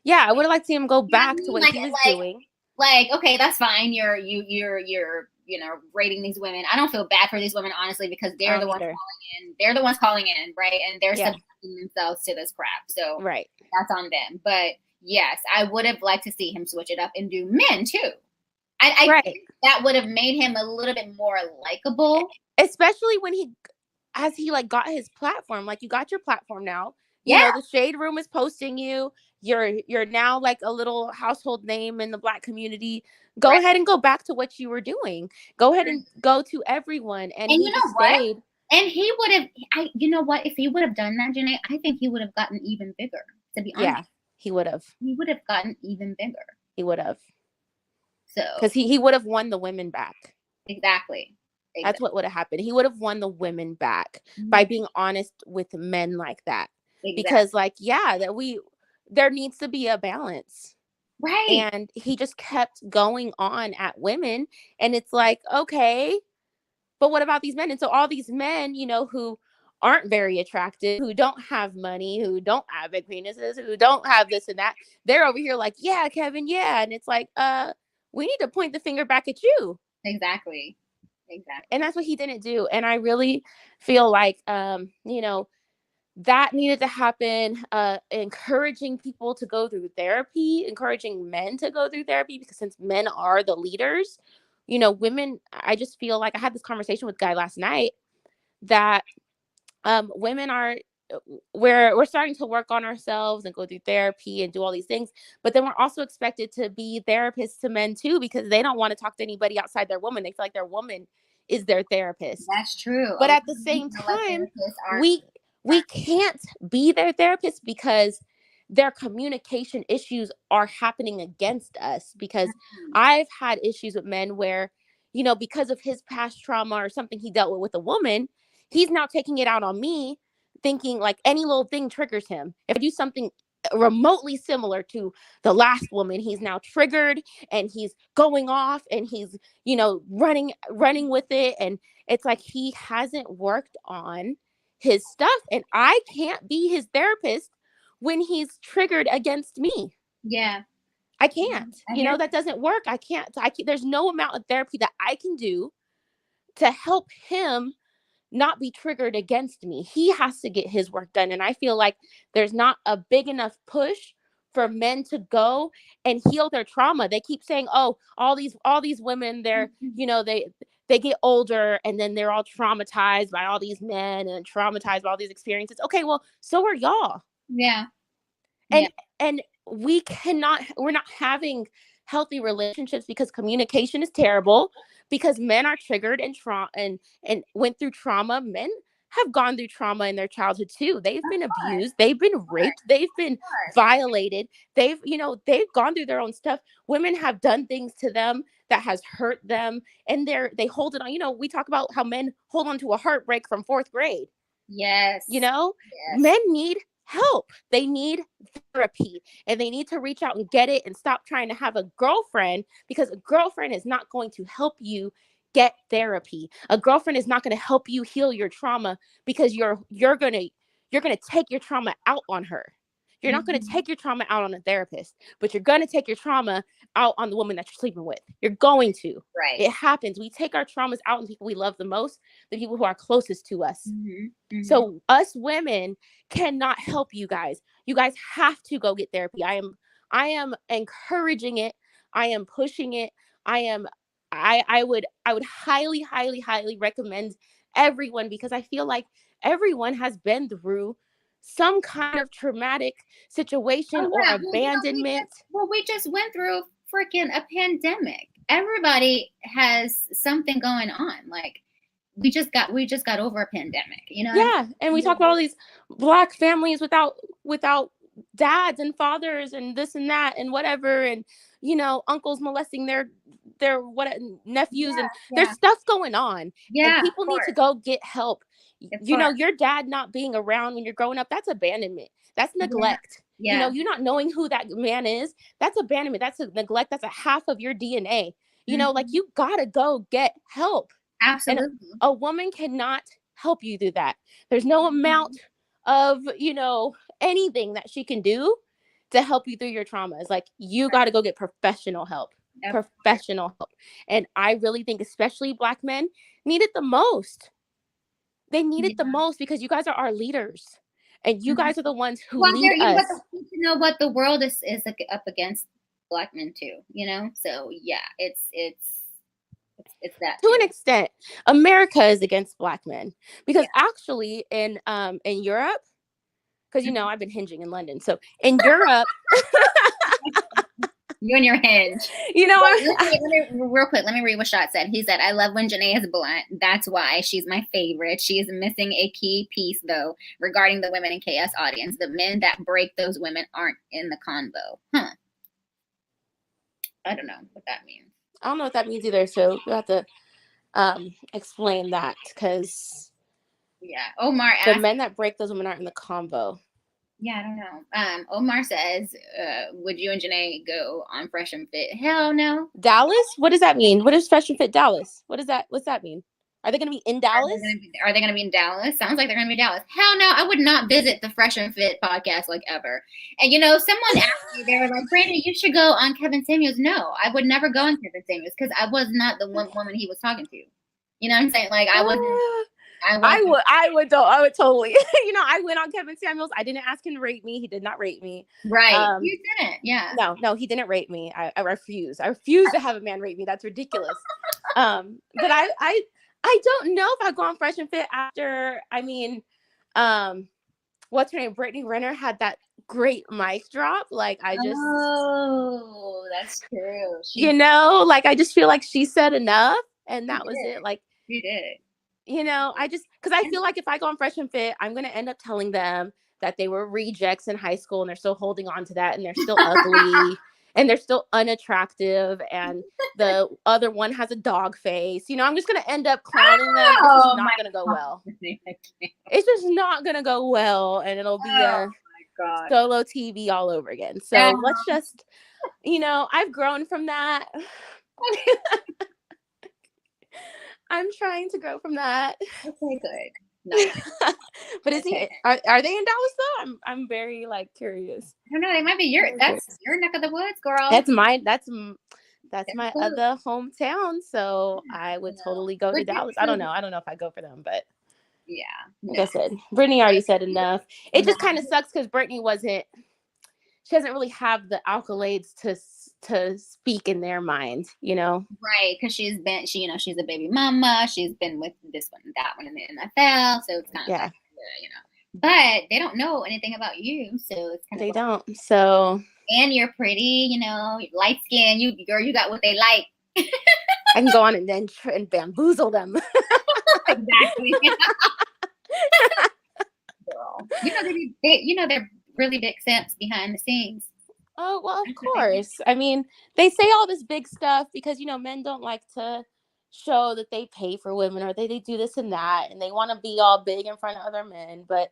Yeah, I would have liked to see him go You know what I back to mean? what he was doing. Like okay, that's fine. Rating these women. I don't feel bad for these women honestly because I they're the don't ones either. calling in. They're the ones calling in, right? And they're Yeah, subjecting themselves to this crap. So right, that's on them. But yes, I would have liked to see him switch it up and do men too. I right. think that would have made him a little bit more likable. Especially when he like got his platform. Like, you got your platform now. Yeah, The shade room is posting you. You're now like a little household name in the Black community. Go right. ahead and go back to what you were doing. Go ahead and go to everyone. And And he you just know what? stayed. And he would have. You know what? If he would have done that, Janae, I think he would have gotten even bigger. To be honest, Yeah, he would have. he would have gotten even bigger. He would have. So Because he would have won the women back. exactly, That's exactly, what would have happened. He would have won the women back by mhm, being honest with men like that. Because, exactly. like, yeah, there needs to be a balance. Right, And he just kept going on at women. And it's like, okay, but what about these men? And so all these men, who aren't very attractive, who don't have money, who don't have big penises, who don't have this and that, they're over here like, yeah, Kevin, yeah. And it's like, we need to point the finger back at you. exactly, And exactly. that's what he didn't do. And I really feel like, that needed to happen. Encouraging people to go through therapy, encouraging men to go through therapy, because since men are the leaders, women, I just feel like I had this conversation with a guy last night that, women are, we're starting to work on ourselves and go through therapy and do all these things, but then we're also expected to be therapists to men too, because they don't want to talk to anybody outside their woman. They feel like their woman is their therapist. That's true. A But lot at the of men same feel like time, therapists we we aren't. can't be their therapist because their communication issues are happening against us. Because I've had issues with men where, because of his past trauma or something he dealt with a woman, he's now taking it out on me, thinking like any little thing triggers him. If I do something remotely similar to the last woman, he's now triggered and he's going off and he's, running with it. And it's like he hasn't worked on his stuff, and I can't be his therapist when he's triggered against me. Yeah, I can't. I hear. That doesn't work. I can't. There's no amount of therapy that I can do to help him not be triggered against me. He has to get his work done. And I feel like there's not a big enough push for men to go and heal their trauma. They keep saying, "Oh, all these women, they're, Mhm. they get older and then they're all traumatized by all these men and traumatized by all these experiences." Okay, well, so are y'all. Yeah, yeah, And we're not having healthy relationships because communication is terrible, because men are triggered and and went through trauma. Men have gone through trauma in their childhood too. They've Of been course, abused, they've been of raped, they've been course. violated, they've gone through their own stuff. Women have done things to them that has hurt them, and they hold it on. We talk about how men hold on to a heartbreak from 4th grade. Yes, yes. Men need help. They need therapy, and they need to reach out and get it, and stop trying to have a girlfriend, because a girlfriend is not going to help you get therapy. A girlfriend is not going to help you heal your trauma, because you're going to take your trauma out on her. You're not going to Hmm. take your trauma out on a therapist, but you're going to take your trauma out on the woman that you're sleeping with. You're going to. Right. It happens. We take our traumas out on people we love the most, the people who are closest to us. Hmm. Hmm. So us women cannot help you guys. You guys have to go get therapy. I am encouraging it. I am pushing it. I am I would highly, highly, highly recommend everyone, because I feel like everyone has been through some kind of traumatic situation Oh or yeah. Well, abandonment. we just went through freaking a pandemic. Everybody has something going on. Like we just got over a pandemic. You know what I'm Yeah, and we talk about saying? all these Black families without dads and fathers and this and that and whatever, and uncles molesting their what nephews, Yeah, and there's yeah, stuff going on, and yeah. Of people need to course, go get help. of course. Your dad not being around when you're growing up, that's abandonment. That's Yeah, neglect. yeah. You not knowing who that man is, that's abandonment. That's a neglect. That's a half of your DNA. Like, Hmm. you gotta go get help. And Absolutely. a woman cannot help you through that. There's no amount Mhm. of, anything that she can do to help you through your traumas. Like, you got to go get professional help. Of course. Professional help. And I really think, especially Black men, need it the most. They need it the Yeah. most, because you guys are our leaders. And you Mhm. guys are the ones who Well, lead there, us. you need to know what the world is up against Black men too. So yeah, it's that To too. an extent, America is against Black men, Yeah. because actually in Europe, because Mhm. I've been hinging in London. So in Europe, You and your hinge. you know, Wait, I, real quick. Let me read what Shot said. He said, "I love when Janae is blunt. That's why she's my favorite. She is missing a key piece, though, regarding the women in KS audience. The men that break those women aren't in the convo." Huh? I don't know what that means. I don't know what that means either. So we have to explain that, because Yeah. Omar the asked. men that break those women aren't in the convo. Yeah, I don't know. Omar says, "Would you and Janae go on Fresh and Fit?" Hell no. Dallas? What does that mean? What is Fresh and Fit Dallas? What's that mean? Are they going to be in Dallas? Are they gonna be in Dallas? Sounds like they're gonna be in Dallas. Hell no, I would not visit the Fresh and Fit podcast like ever. And someone asked me, they were like, "Brandon, you should go on Kevin Samuels." No, I would never go on Kevin Samuels because I was not the one woman he was talking to. You know what I'm saying? Like I wasn't I would totally. I went on Kevin Samuels. I didn't ask him to rate me. He did not rate me. right. You didn't, yeah. No, he didn't rate me. I refuse. I refuse to have a man rate me. That's ridiculous. But I don't know if I go on Fresh and Fit after. I mean, what's her name? Brittany Renner had that great mic drop. Like, I just, Oh, that's true. like, I just feel like she said enough, and She that was did. it. Like, She did. because I feel like if I go on Fresh and Fit, I'm gonna end up telling them that they were rejects in high school, and they're still holding on to that, and they're still ugly, and they're still unattractive, and the other one has a dog face. I'm just gonna end up clowning them, and it's just Oh not my gonna go well. God. It's just not gonna go well, and it'll be Oh a my God. solo TV all over again. Yeah. So let's just, I've grown from that. I'm trying to grow from that. Okay, good. Nice. But Okay. are they in Dallas though? I'm very curious. I don't know. They might be that's your neck of the woods, girl. That's my Close. other hometown, so I would totally go to Would you? Dallas. I don't know. I don't know if I go for them, but Yeah. like No. I said, Brittany already said enough. It No. just kind of sucks because Brittany wasn't. She doesn't really have the accolades to speak in their mind, Right, because she's a baby mama. She's been with this one and that one in the NFL, so it's kind of Yeah, like, But they don't know anything about you, so it's kind of they like, don't. So and you're pretty, light skin. You girl, you got what they like. I can go on and then and bamboozle them. Exactly. Girl. They're really big simps behind the scenes. Oh, well, of That's what they do. course. I mean, they say all this big stuff because, men don't like to show that they pay for women or they do this and that. And they want to be all big in front of other men. But,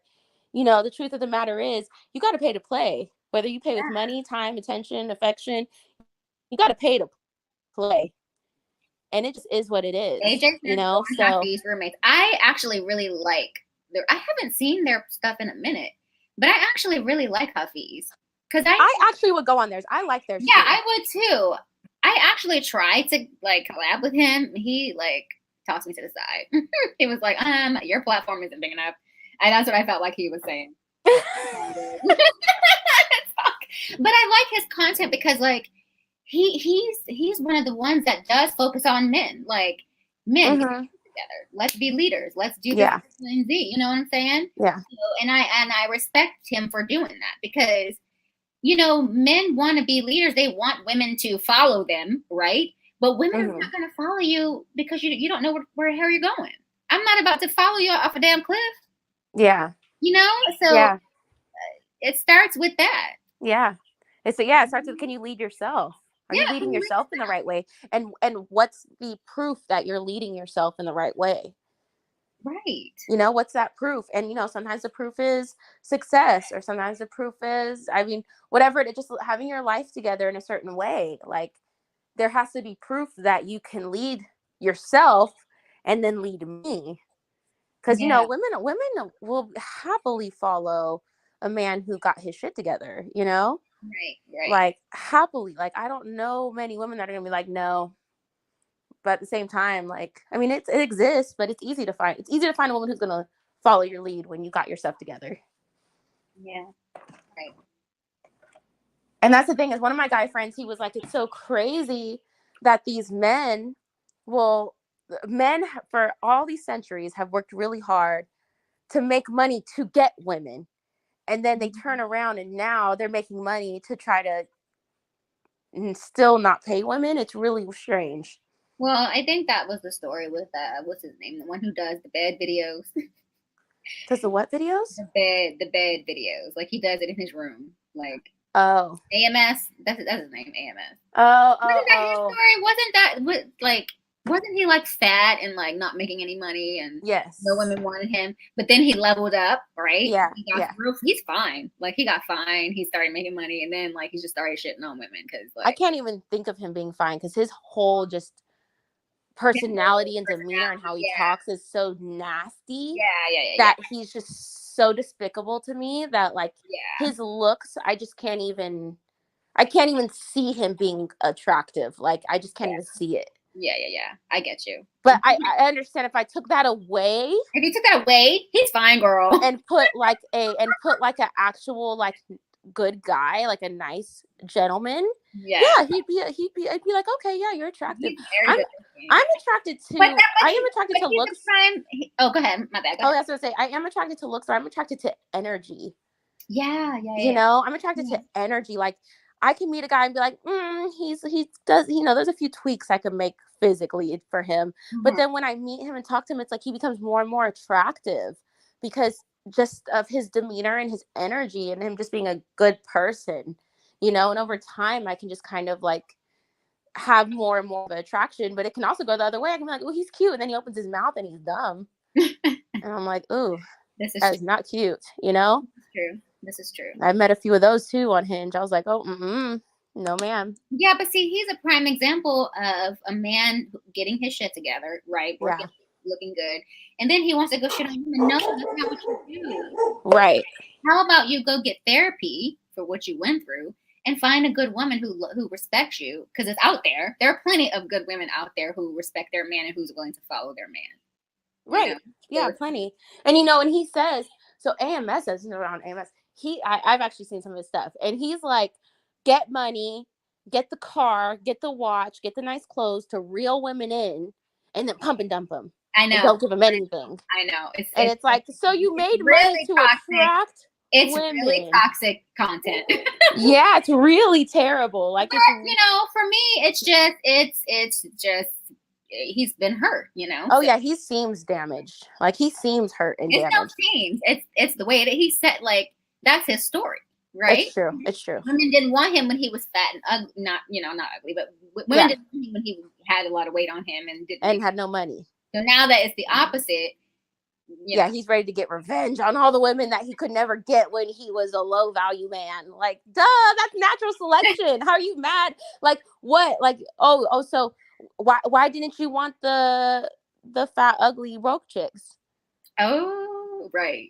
the truth of the matter is you got to pay to play. Whether you pay with money, time, attention, affection, you got to pay to play. And it just is what it is, AJ Smith, Lauren So Huffy's roommates. I actually really like I haven't seen their stuff in a minute, but I actually really like Huffy's because I actually would go on theirs. I like theirs. Yeah, too. I would too. I actually tried to collab with him. He tossed me to the side. He was like, your platform isn't big enough. And that's what I felt like he was saying. But I like his content because he's one of the ones that does focus on men. Like, men get together. Let's be leaders. Let's do this and Z. You know what I'm saying? Yeah. So, and I respect him for doing that because men want to be leaders. They want women to follow them, right? But women are not going to follow you because you don't know where the hell you're going. I'm not about to follow you off a damn cliff. Yeah. So it starts with that. Yeah. It starts with, can you lead yourself? Are you leading yourself in the right way? And what's the proof that you're leading yourself in the right way? Right. What's that proof? And, sometimes the proof is success, or sometimes the proof is, whatever, just having your life together in a certain way. Like, there has to be proof that you can lead yourself and then lead me. Because, women will happily follow a man who got his shit together, Right. Like, happily. Like, I don't know many women that are going to be like, no. But at the same time, it exists, but it's easy to find. It's easier to find a woman who's going to follow your lead when you got your stuff together. Yeah. Right. And that's the thing, is one of my guy friends, he was like, it's so crazy that these men for all these centuries have worked really hard to make money to get women. And then they turn around and now they're making money to try to still not pay women. It's really strange. Well, I think that was the story with what's his name, the one who does the bed videos. Does the what videos? The bed videos. Like, he does it in his room. Like, AMS. That's his name, AMS. Wasn't that his story? Wasn't he fat and not making any money, and no women wanted him? But then he leveled up, right? Yeah. He's fine. He got fine. He started making money, and then he just started shitting on women because I can't even think of him being fine because his whole just personality and demeanor and how he talks is so nasty. That he's just so despicable to me that his looks, I can't even see him being attractive. I just can't even see it. Yeah. I get you. But I understand if I took that away. If you took that away, he's fine, girl. And put an actual good guy, a nice gentleman. Yeah, he'd be like, okay, yeah, you're attractive. I'm attracted to. I am attracted to looks. Go ahead, my bad. I was gonna say I am attracted to looks, but I'm attracted to energy. Yeah. I'm attracted to energy. I can meet a guy and be like, he does, there's a few tweaks I could make physically for him. But then when I meet him and talk to him, it's he becomes more and more attractive because just of his demeanor and his energy and him just being a good person, and over time I can just kind of have more and more of an attraction. But it can also go the other way. I can be like, oh, he's cute. And then he opens his mouth and he's dumb. And I'm like, ooh, that's not cute, This is true. I've met a few of those too on Hinge. I was like, oh, no, ma'am. Yeah, but see, he's a prime example of a man getting his shit together, right? Working, looking good. And then he wants to go shit on women. No, that's not what you do. Right. How about you go get therapy for what you went through and find a good woman who respects you? Because it's out there. There are plenty of good women out there who respect their man and who's willing to follow their man. Right. Yeah, plenty. And and he says, so AMS says, around AMS, I've actually seen some of his stuff, and he's like, get money, get the car, get the watch, get the nice clothes to reel women in, and then pump and dump them. I know. And don't give them anything. I know. It's like, so you made money to attract It's women. Really toxic content. Yeah, it's really terrible. For me, it's just he's been hurt, you know. Oh So yeah, he seems damaged. Like he seems hurt and it's no damaged. change. It's the way that he said, like, that's his story, right? It's true. It's true. Women didn't want him when he was fat and ugly, not, you know, not ugly, but women Yeah. didn't want him when he had a lot of weight on him and didn't And had no money. so now that it's the opposite, yeah, he's ready to get revenge on all the women that he could never get when he was a low value man. Like, duh, that's natural selection. How are you mad? Like, what? Like, so why didn't you want the fat, ugly, broke chicks? Oh, right.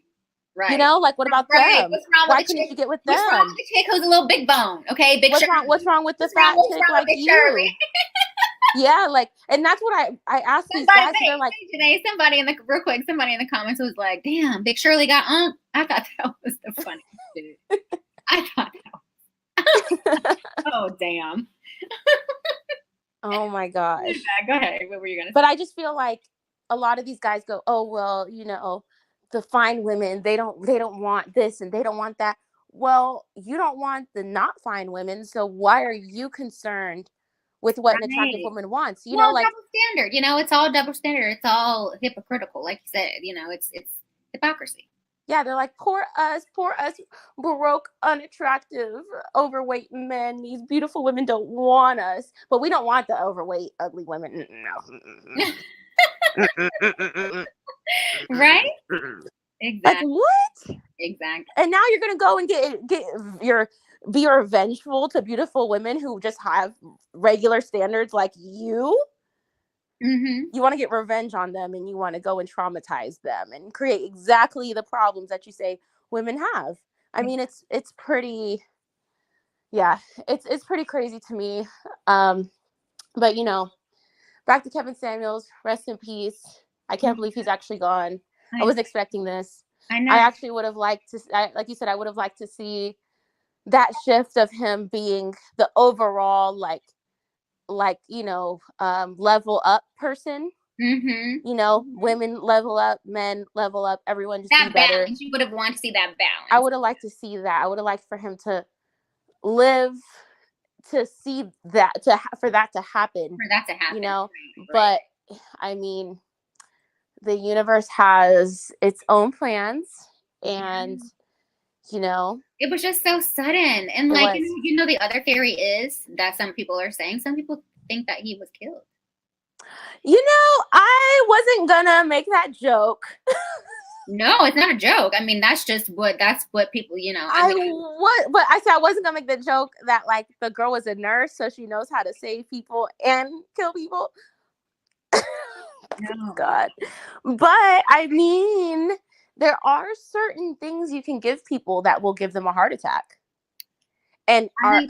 You know, like, what about right. them? What's wrong Why with the couldn't chick? you get with What's wrong them? with the chick who's a little big bone? Okay, big. What's wrong with the fat chick like you? Yeah, like, and that's what I asked these guys. So they're like, somebody in the comments was like, "Damn, Big Shirley got on." I thought that was the funniest shit. I thought that. Oh damn. Oh my gosh. Go ahead. What were you gonna say? But I just feel like a lot of these guys go, oh well, you know, the fine women, they don't want this and they don't want that. Well, you don't want the not fine women, so why are you concerned with what an attractive woman wants? You know, like double standard. You know, it's all double standard. It's all hypocritical, like you said. You know, it's hypocrisy. Yeah, they're like, poor us, broke, unattractive, overweight men. These beautiful women don't want us, but we don't want the overweight, ugly women. No. Right? Exactly. Like what? Exactly. And now you're gonna go and be revengeful to beautiful women who just have regular standards like you. Mm-hmm. You want to get revenge on them, and you want to go and traumatize them and create exactly the problems that you say women have. I mean, it's pretty, yeah, it's pretty crazy to me. But you know, back to Kevin Samuels, rest in peace. I can't believe he's actually gone. I wasn't expecting this. I know. I actually would have liked to, like you said, I would have liked to see that shift of him being the overall, like you know, level up person. Mm-hmm. You know, women level up, men level up, everyone just that be better. Balance. You would have wanted to see that balance. I would have liked to see that. I would have liked for him to live to see that, for that to happen. You know, right. But I mean, the universe has its own plans, and you know, it was just so sudden. And like, you know, the other theory is that some people are saying, some people think that he was killed. You know, I wasn't gonna make that joke. No, it's not a joke. I mean, that's what people, you know. But I said I wasn't gonna make the joke that like the girl was a nurse, so she knows how to save people and kill people. No. God. But I mean, there are certain things you can give people that will give them a heart attack, and are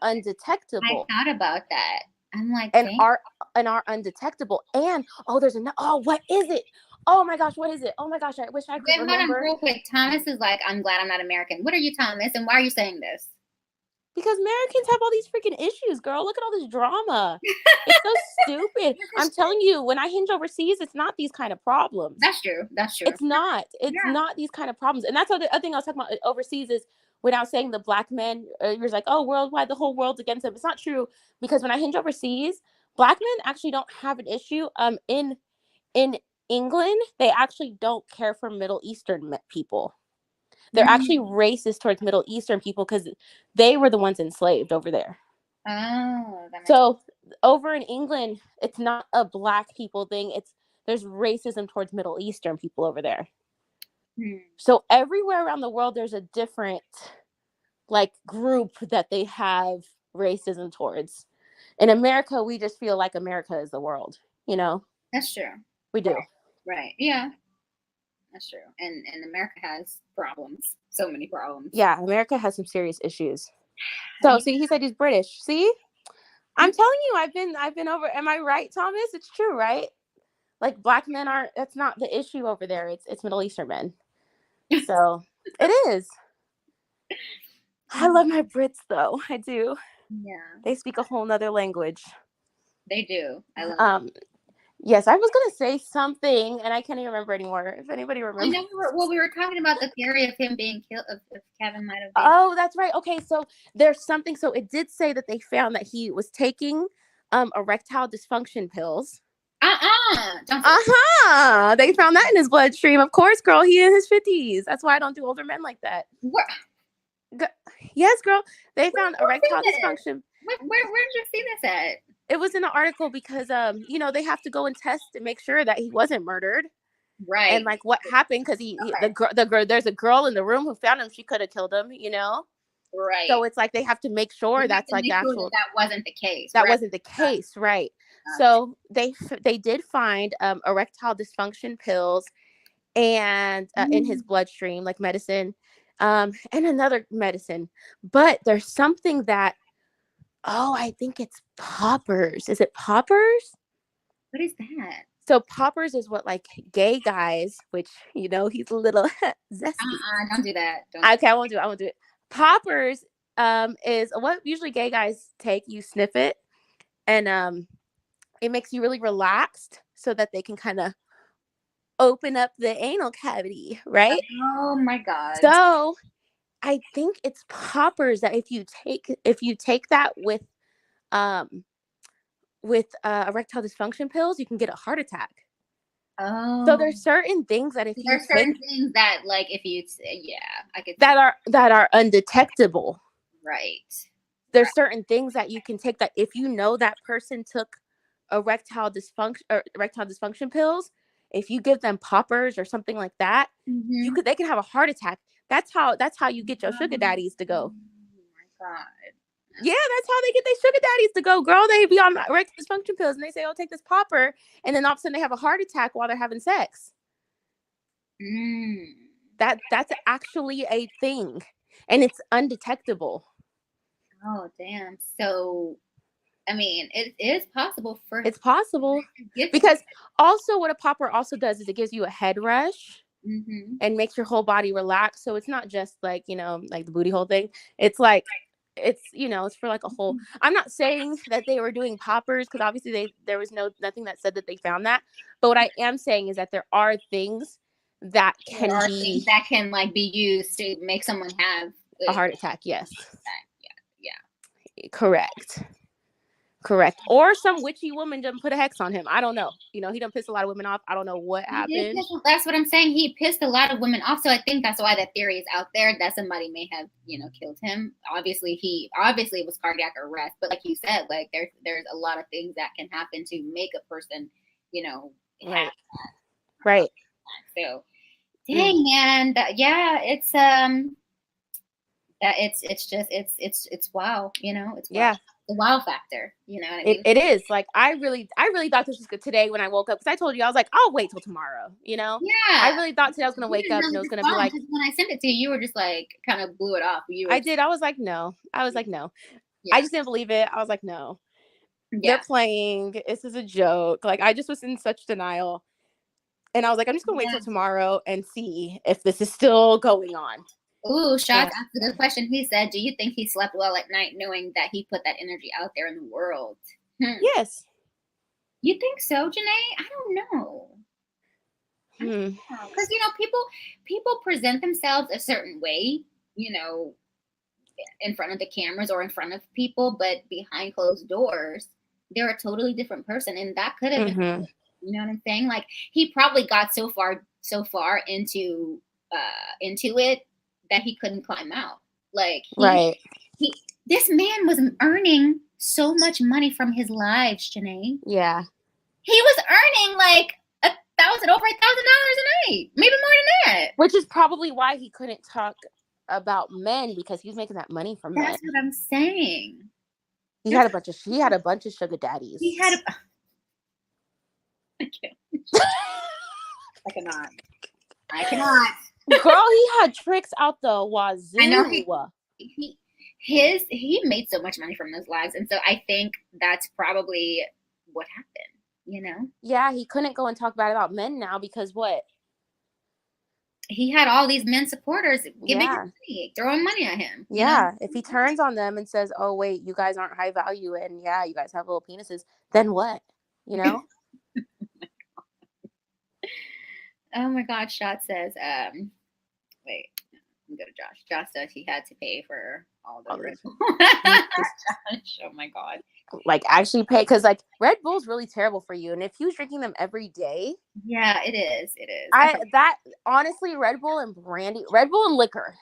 undetectable. I thought about that. I'm like, and are undetectable. And there's what is it? Oh my gosh, what is it? Oh my gosh, I wish I could remember. Real quick, Thomas is like, I'm glad I'm not American. What are you, Thomas? And why are you saying this? Because Americans have all these freaking issues, girl. Look at all this drama. It's so stupid. I'm telling you, when I hinge overseas, it's not these kind of problems. That's true. It's not. It's not these kind of problems. And that's the other thing I was talking about overseas is when I was saying the black men, you're like, oh, worldwide, the whole world's against them. It's not true, because when I hinge overseas, black men actually don't have an issue. In England, they actually don't care for Middle Eastern people. They're actually racist towards Middle Eastern people because they were the ones enslaved over there. Oh, so over in England, it's not a black people thing. There's racism towards Middle Eastern people over there. So everywhere around the world, there's a different like group that they have racism towards. In America, we just feel like America is the world, you know? That's true. We do. Right. Yeah. That's true. And America has problems. So many problems. Yeah, America has some serious issues. So see, he said he's British. See? I'm telling you, I've been over. Am I right, Thomas? It's true, right? Like black men aren't, that's not the issue over there. It's Middle Eastern men. So it is. I love my Brits though. I do. Yeah. They speak a whole nother language. They do. I love it. Yes, I was gonna say something and I can't even remember anymore. If anybody remembers. We were talking about the theory of him being killed, if Kevin might have been. Oh, that's right. Okay, so there's something. So it did say that they found that he was taking erectile dysfunction pills. Don't say They found that in his bloodstream. Of course, girl. He in his 50s. That's why I don't do older men like that. where, Yes, girl. They where found did you erectile see this? dysfunction. Where did you see this at? It was in an article because they have to go and test to make sure that he wasn't murdered. Right. And like what happened because the girl there's a girl in the room who found him. She could have killed him. Right. So it's like they have to make sure You have that's to like the make sure actual that wasn't the case. that Right. wasn't the case, right? So they did find erectile dysfunction pills and in his bloodstream, like medicine, and another medicine. But there's something that I think it's poppers. Is it poppers? What is that? So poppers is what like gay guys, which he's a little zesty. Don't do that. Okay, I won't do it. Poppers is what usually gay guys take. You sniff it, and it makes you really relaxed so that they can kind of open up the anal cavity, right? Oh my God. So I think it's poppers that if you take that with erectile dysfunction pills, you can get a heart attack. Oh. So there's certain things that if you take things that like if you I could that are undetectable. Right. There's certain things that you can take that if you know that person took erectile dysfunction pills, if you give them poppers or something like that, they can have a heart attack. That's how you get your sugar daddies to go. Oh my God. Yeah, that's how they get their sugar daddies to go, girl. They be on erectile dysfunction pills and they say, "Oh, take this popper," and then all of a sudden they have a heart attack while they're having sex. That's actually a thing, and it's undetectable. Oh damn! So, I mean, it is possible for. It's possible because also what a popper also does is it gives you a head rush. And makes your whole body relax. So it's not just like like the booty hole thing. It's like it's for like a whole. I'm not saying that they were doing poppers because obviously there was nothing that said that they found that. But what I am saying is that there are things that can like be used to make someone have a heart attack. Yes. Yeah. Correct. Or some witchy woman done put a hex on him. I don't know. He done pissed a lot of women off. I don't know what happened. That's what I'm saying. He pissed a lot of women off. So I think that's why that theory is out there that somebody may have, killed him. Obviously it was cardiac arrest. But like you said, like there's a lot of things that can happen to make a person, Right. So dang, man. It's that it's wow, it's wow. The wow factor, you know what I mean? It is like I really thought this was good today when I woke up because I told you I was like, I'll wait till tomorrow. Yeah, I really thought today I was gonna wake up and it was gonna be like when I sent it to you, you were just like kind of blew it off. I did. I was like, no. Yeah. I just didn't believe it. I was like, no, they're playing. This is a joke. Like I just was in such denial, and I was like, I'm just gonna wait till tomorrow and see if this is still going on. Ooh, Shots asked a good question. He said, "Do you think he slept well at night, knowing that he put that energy out there in the world?" Yes. You think so, Janae? I don't know. Because people present themselves a certain way, in front of the cameras or in front of people, but behind closed doors, they're a totally different person, and that could have been. You know what I'm saying? Like he probably got so far into it that he couldn't climb out. Like this man was earning so much money from his lives, Janae. Yeah. He was earning like over $1,000 a night, maybe more than that. Which is probably why he couldn't talk about men because he was making that money from men. That's what I'm saying. He had a bunch of sugar daddies. He had I cannot. Girl, he had tricks out the wazoo. I know he made so much money from those lives, and so I think that's probably what happened. Yeah, he couldn't go and talk bad about men now because what? He had all these men supporters giving him money, throwing money at him. Yeah, if he turns on them and says, "Oh wait, you guys aren't high value, and you guys have little penises," then what? Oh my God, Shot says, wait, I'm go to Josh. Josh says he had to pay for all the Red Bull. Josh, oh my God. like actually pay, because like Red Bull's really terrible for you, and if he was drinking them every day, Yeah, it is. It is. that honestly, Red Bull and brandy, Red Bull and liquor,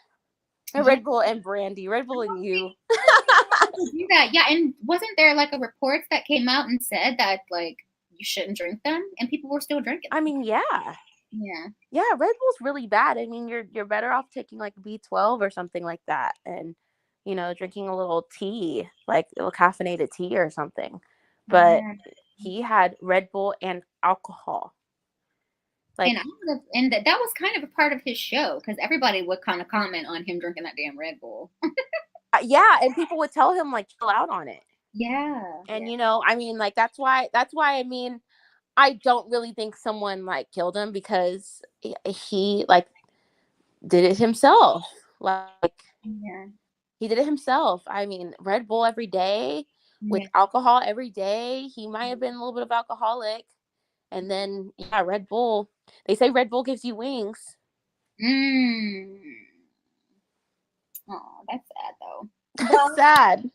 Yeah. Red Bull and brandy, Red Bull and you. Do that. Yeah, and wasn't there like a report that came out and said that like you shouldn't drink them, and people were still drinking them? I mean, yeah, Red Bull's really bad. I mean, you're better off taking like B12 or something like that, and drinking a little tea, like a little caffeinated tea or something. But Yeah. he had Red Bull and alcohol. Like, And that was kind of a part of his show because everybody would kind of comment on him drinking that damn Red Bull. yeah, and people would tell him like chill out on it. Yeah. And I mean, like that's why I mean, I don't really think someone like killed him, because he like did it himself. Like, Yeah. he did it himself. I mean, Red Bull every day with Yeah. alcohol every day. He might have been a little bit of alcoholic. And then, yeah, Red Bull. They say Red Bull gives you wings. Oh, that's sad though. That's sad.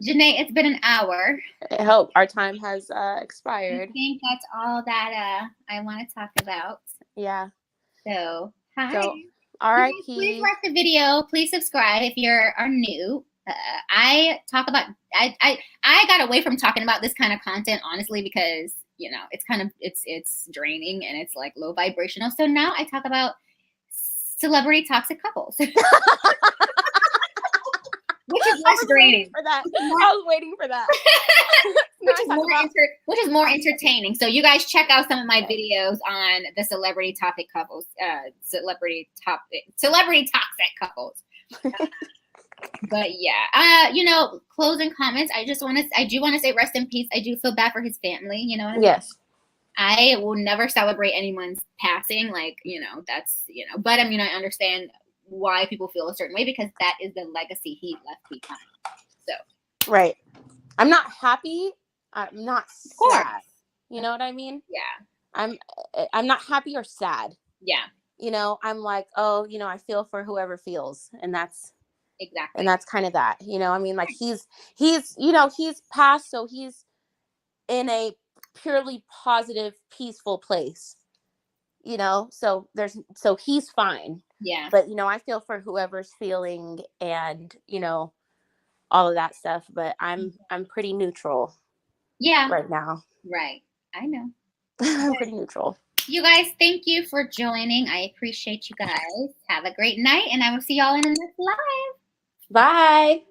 Janae, it's been an hour. I hope our time has expired. I think that's all that I want to talk about. Yeah. So, hi. So, R.I.P. Please like the video. Please subscribe if you're new. I talk about I got away from talking about this kind of content, honestly, because it's kind of it's draining and it's like low vibrational. So now I talk about celebrity toxic couples. Which is less draining. For that. I was waiting for that. which is more entertaining. So you guys check out some of my videos on the celebrity toxic couples, celebrity toxic couples. But yeah, closing comments. I do want to say rest in peace. I do feel bad for his family. You know what I mean? Yes. I will never celebrate anyone's passing. Like, that's, but I mean, I understand why people feel a certain way because that is the legacy he left behind. So. Right. I'm not happy. I'm not sad. You know what I mean? Yeah. I'm not happy or sad. Yeah. I'm like, oh, I feel for whoever feels. And that's exactly. And that's kind of that. I mean, like he's passed, so he's in a purely positive, peaceful place. So he's fine. Yeah. But I feel for whoever's feeling and all of that stuff. But I'm pretty neutral. Yeah. Right now. Right. I know. I'm pretty neutral. You guys, thank you for joining. I appreciate you guys. Have a great night, and I will see y'all in the next live. Bye.